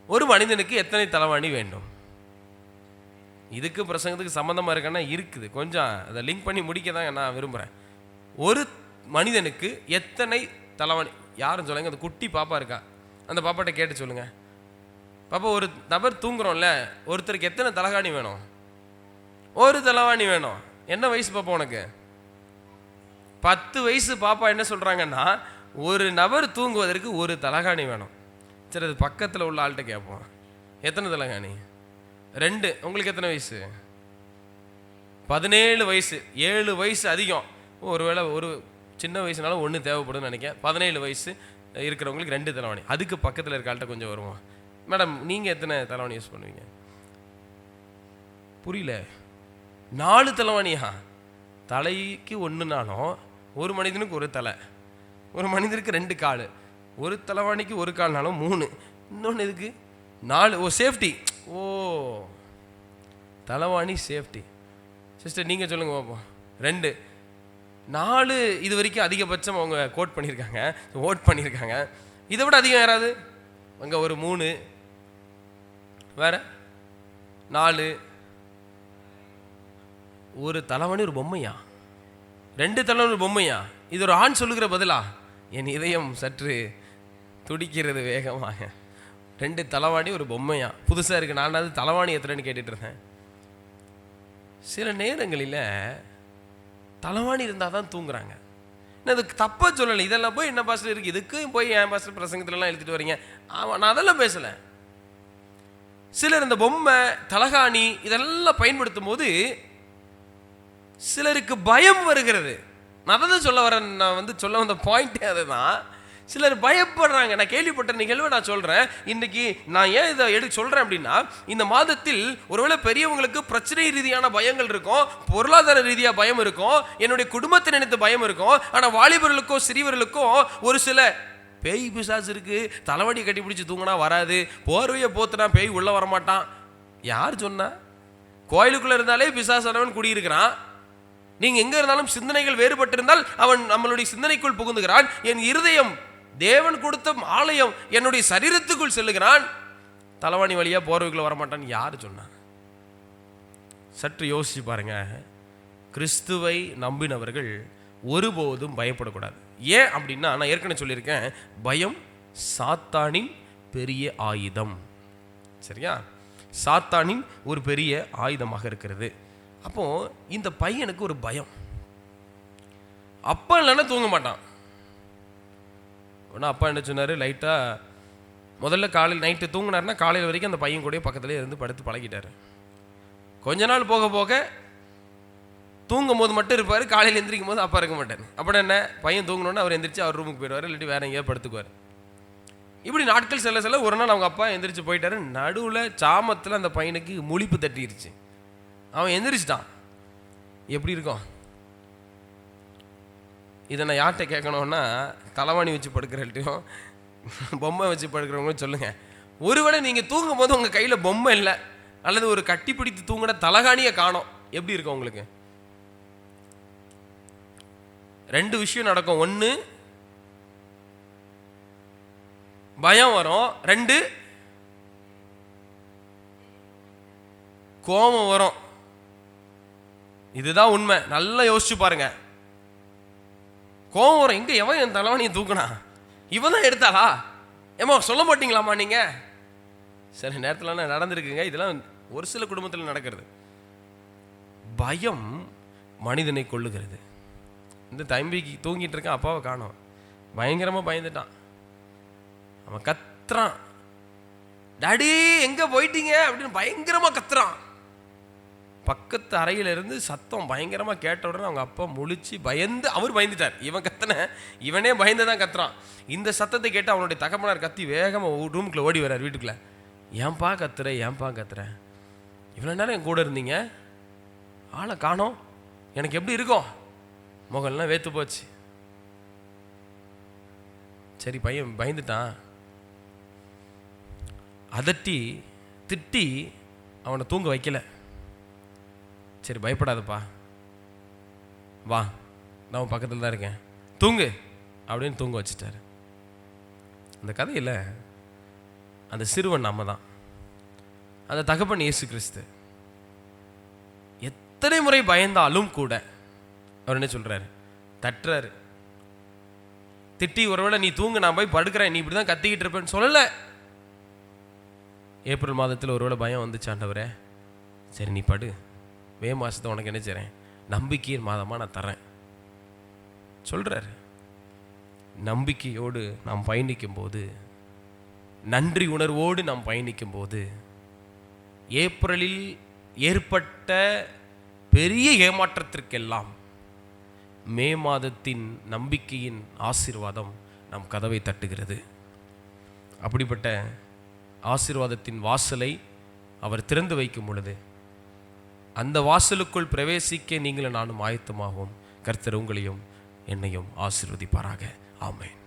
ஒரு மனிதனுக்கு எத்தனை தலைவாணி வேண்டும்? இதுக்கு பிரசங்கத்துக்கு சம்மந்தமாக இருக்கன்னா இருக்குது, கொஞ்சம் அதை லிங்க் பண்ணி முடிக்க தான் நான் விரும்புகிறேன். ஒரு மனிதனுக்கு எத்தனை தலைவாணி? யாரும் சொல்லுங்க. அந்த குட்டி பாப்பா இருக்கா, அந்த பாப்பாட்ட கேட்டு சொல்லுங்கள். பாப்பா, ஒரு நபர் தூங்குறோம்ல, ஒருத்தருக்கு எத்தனை தலைகாணி வேணும்? ஒரு தலைவாணி வேணும். என்ன வயசு பாப்பா உனக்கு? 10 வயசு பாப்பா என்ன சொல்கிறாங்கன்னா, ஒரு நபர் தூங்குவதற்கு ஒரு தலைகாணி வேணும். சரி, அது பக்கத்தில் உள்ள ஆள்கிட்ட கேட்போம், எத்தனை தலைகாணி? 2. உங்களுக்கு எத்தனை வயசு? 17 வயசு. 7 வயசு அதிகம். ஒருவேளை ஒரு சின்ன வயசுனாலும் ஒன்று தேவைப்படும்னு நினைக்கிறேன். 17 வயசு இருக்கிறவங்களுக்கு 2 தலைவாணி. அதுக்கு பக்கத்தில் இருக்க ஆள்கிட்ட கொஞ்சம் வருவோம். மேடம், நீங்கள் எத்தனை தலைவாணி யூஸ் பண்ணுவீங்க? புரியல. 4 தலைவாணியா? தலைக்கு ஒன்றுனாலும் ஒரு மனிதனுக்கு ஒரு தலை, ஒரு மனிதனுக்கு 2 கால், ஒரு தலைவாணிக்கு ஒரு கால்னாலும் 3, இன்னொன்று இதுக்கு 4. ஓ, சேஃப்டி. ஓ, தலைவாணி சேஃப்டி. சிஸ்டர் நீங்கள் சொல்லுங்கள் பார்ப்போம். 2, 4 இது வரைக்கும் அதிகபட்சம் அவங்க ஓட் பண்ணியிருக்காங்க. இதை விட அதிகம் யாராவது? அங்கே ஒரு 3, வேற 4. ஒரு தலைவாணி ஒரு பொம்மையா? 2 தலைவாணி ஒரு பொம்மையா? இது ஒரு ஆண் சொல்லுகிற பதிலா? என் இதயம் சற்று துடிக்கிறது வேகமாக. 2 தலைவாணி ஒரு பொம்மையா? புதுசாக இருக்குது. நான் அது தலைவாணி எத்தனைன்னு கேட்டுட்டு இருந்தேன். சில நேரங்களில் தலைவாணி இருந்தால் தான் தூங்குறாங்க. நான் அதுக்கு தப்பாக சொல்லலை. இதெல்லாம் போய் என்ன பாஸ்டர் இருக்குது, இதுக்கும் போய் என் பாஸ்டர் பிரசங்கத்துலலாம் எழுதிட்டு வரீங்க. ஆமாம், நான் அதெல்லாம் பேசலை. சிலர் இந்த பொம்மை, தலகாணி இதெல்லாம் பயன்படுத்தும் போது சிலருக்கு பயம் வருகிறது. நான் அதை தான் சொல்ல வரேன். நான் சொல்ல வந்த பாயிண்டே அதுதான். சிலர் பயப்படுறாங்க. நான் கேள்விப்பட்ட நிகழ்வை நான் சொல்கிறேன். இன்றைக்கி நான் ஏன் இதை சொல்கிறேன் அப்படின்னா, இந்த மாதத்தில் ஒருவேளை பெரியவங்களுக்கு பிரச்சனை ரீதியான பயங்கள் இருக்கும், பொருளாதார ரீதியாக பயம் இருக்கும், என்னுடைய குடும்பத்தை நினைத்து பயம் இருக்கும். ஆனால் வாலிபர்களுக்கோ சிறியவர்களுக்கோ ஒரு சில பேய் பிசாசு இருக்குது, தலைவடி கட்டி பிடிச்சி தூங்கினா வராது, போர்வையை போத்துனா பேய் உள்ளே வரமாட்டான். யார் சொன்னா? கோயிலுக்குள்ளே இருந்தாலே பிசாசானவன் குடியிருக்கிறான். நீங்கள் எங்கே இருந்தாலும் சிந்தனைகள் வேறுபட்டிருந்தால் அவன் நம்மளுடைய சிந்தனைக்குள் புகுந்துகிறான். என் இருதயம் தேவன் கொடுத்த ஆலயம், என்னுடைய சரீரத்துக்குள் செல்லுகிறான். தலைவாணி வழியாக போர்வைக்குள்ளே வரமாட்டான்னு யார் சொன்னான்? சற்று யோசிச்சு பாருங்க. கிறிஸ்துவை நம்பினவர்கள் ஒருபோதும் பயப்படக்கூடாது. ஏன் அப்படின்னா, நான் ஏற்கனவே சொல்லியிருக்கேன், பயம் சாத்தானின் பெரிய ஆயுதம். சரியா? சாத்தானின் ஒரு பெரிய ஆயுதமாக இருக்கிறது. அப்போ இந்த பையனுக்கு ஒரு பயம். அப்பா இல்லைன்னா தூங்க மாட்டான். ஆனால் அப்பா என்ன சொன்னார், லைட்டாக முதல்ல காலையில் நைட்டு தூங்கினார்னா காலையில் வரைக்கும் அந்த பையன் கூட பக்கத்துலேயே இருந்து படுத்து பழகிட்டார். கொஞ்ச நாள் போக போக தூங்கும் போது மட்டும் இருப்பார், காலையில் எந்திரிக்கும் போது அப்பா இருக்க மாட்டார். அப்புறம் என்ன, பையன் தூங்கினோன்னு அவர் எந்திரிச்சு அவர் ரூமுக்கு போயிடுவார், இல்லாட்டி வேற எங்கேயாவது படுத்துக்குவார். இப்படி நாட்கள் செல்ல ஒரு நாள் அவங்க அப்பா எந்திரிச்சு போயிட்டாரு. நடுவில் சாமத்தில் அந்த பையனுக்கு முழிப்பு தட்டிருச்சு. அவன் எந்திரிச்சிட்டான். எப்படி இருக்கும்? இதை நான் யார்கிட்ட கேட்கணும்னா, தலைவாணி வச்சு படுக்கிறவங்கள்ட்டையும் பொம்மை வச்சு படுக்கிறவங்களும் சொல்லுங்கள். ஒருவேளை நீங்கள் தூங்கும் போது உங்கள் கையில் பொம்மை இல்லை, அல்லது ஒரு கட்டி பிடித்து தூங்கின தலகாணியை காணோம், எப்படி இருக்கும் உங்களுக்கு? 2 விஷயம் நடக்கும். 1, பயம் வரும். 2, கோபம் வரும். இதுதான் உண்மை. நல்லா யோசிச்சு பாருங்க. கோபம் வரும். எங்க எவன் என் தலைவனியை தூக்குனா? இவன் தான் எடுத்தாளா? ஏமா சொல்ல மாட்டீங்களாமா நீங்க? சில நேரத்தில் நடந்திருக்குங்க. இதெல்லாம் ஒரு சில குடும்பத்தில் நடக்கிறது. பயம் மனிதனை கொள்ளுகிறது. இந்த தம்பிக்கு தூங்கிட்டு இருக்கான், அப்பாவை காணோம், பயங்கரமாக பயந்துட்டான். அவன் கத்துறான், டாடி எங்கே போயிட்டீங்க அப்படின்னு பயங்கரமாக கத்துறான். பக்கத்து அறையிலிருந்து சத்தம் பயங்கரமாக கேட்ட உடனே அவங்க அப்பா முழிச்சு பயந்து, அவர் பயந்துட்டார். இவனே பயந்து தான் கத்துறான். இந்த சத்தத்தை கேட்டு அவனுடைய தகப்பனார் கத்தி வேகமாக ரூமுக்குள்ளே ஓடி வர்றார் வீட்டுக்குள்ளே. ஏன்பா கத்துற? இவ்வளோ நேரம் என் கூட இருந்தீங்க, ஆளை காணோம், எனக்கு எப்படி இருக்கும்? முகல்லாம் வேத்து போச்சு. சரி, பையன் பயந்துட்டான், அதட்டி திட்டி அவனை தூங்க வைக்கல. சரி பயப்படாதப்பா, வா, நான் உன் பக்கத்தில் தான் இருக்கேன், தூங்கு அப்படின்னு தூங்க வச்சுட்டாரு. அந்த கதையில் அந்த சிறுவன் நம்ம தான், அந்த தகப்பன் இயேசு கிறிஸ்து. எத்தனை முறை பயந்தாலும் கூட அவர் என்ன சொல்றாரு? தட்டுறாரு, திட்டி, ஒருவேளை நீ தூங்கு, நான் போய் படுக்கிறேன், நீ இப்படி தான் கத்திக்கிட்டு இருப்பேன்னு சொல்லலை. ஏப்ரல் மாதத்தில் ஒருவேளை பயம் வந்துச்சு, ஆண்டவரே சரி நீ படு, மே மாதத்தை உனக்கு என்ன செய்கிறேன், நம்பிக்கையின் மாதமாக நான் தரேன் சொல்கிறாரு. நம்பிக்கையோடு நாம் பயணிக்கும் போது, நன்றி உணர்வோடு நாம் பயணிக்கும் போது, ஏப்ரலில் ஏற்பட்ட பெரிய ஏமாற்றத்திற்கெல்லாம் மே மாதத்தின் நம்பிக்கையின் ஆசீர்வாதம் நம் கதவை தட்டுகிறது. அப்படிப்பட்ட ஆசீர்வாதத்தின் வாசலை அவர் திறந்து வைக்கும் பொழுது அந்த வாசலுக்குள் பிரவேசிக்க நீங்களும் நானும் ஆயத்தமாகவும் கர்த்தர் உங்களையும் என்னையும் ஆசீர்வதிப்பாராக. ஆமென்.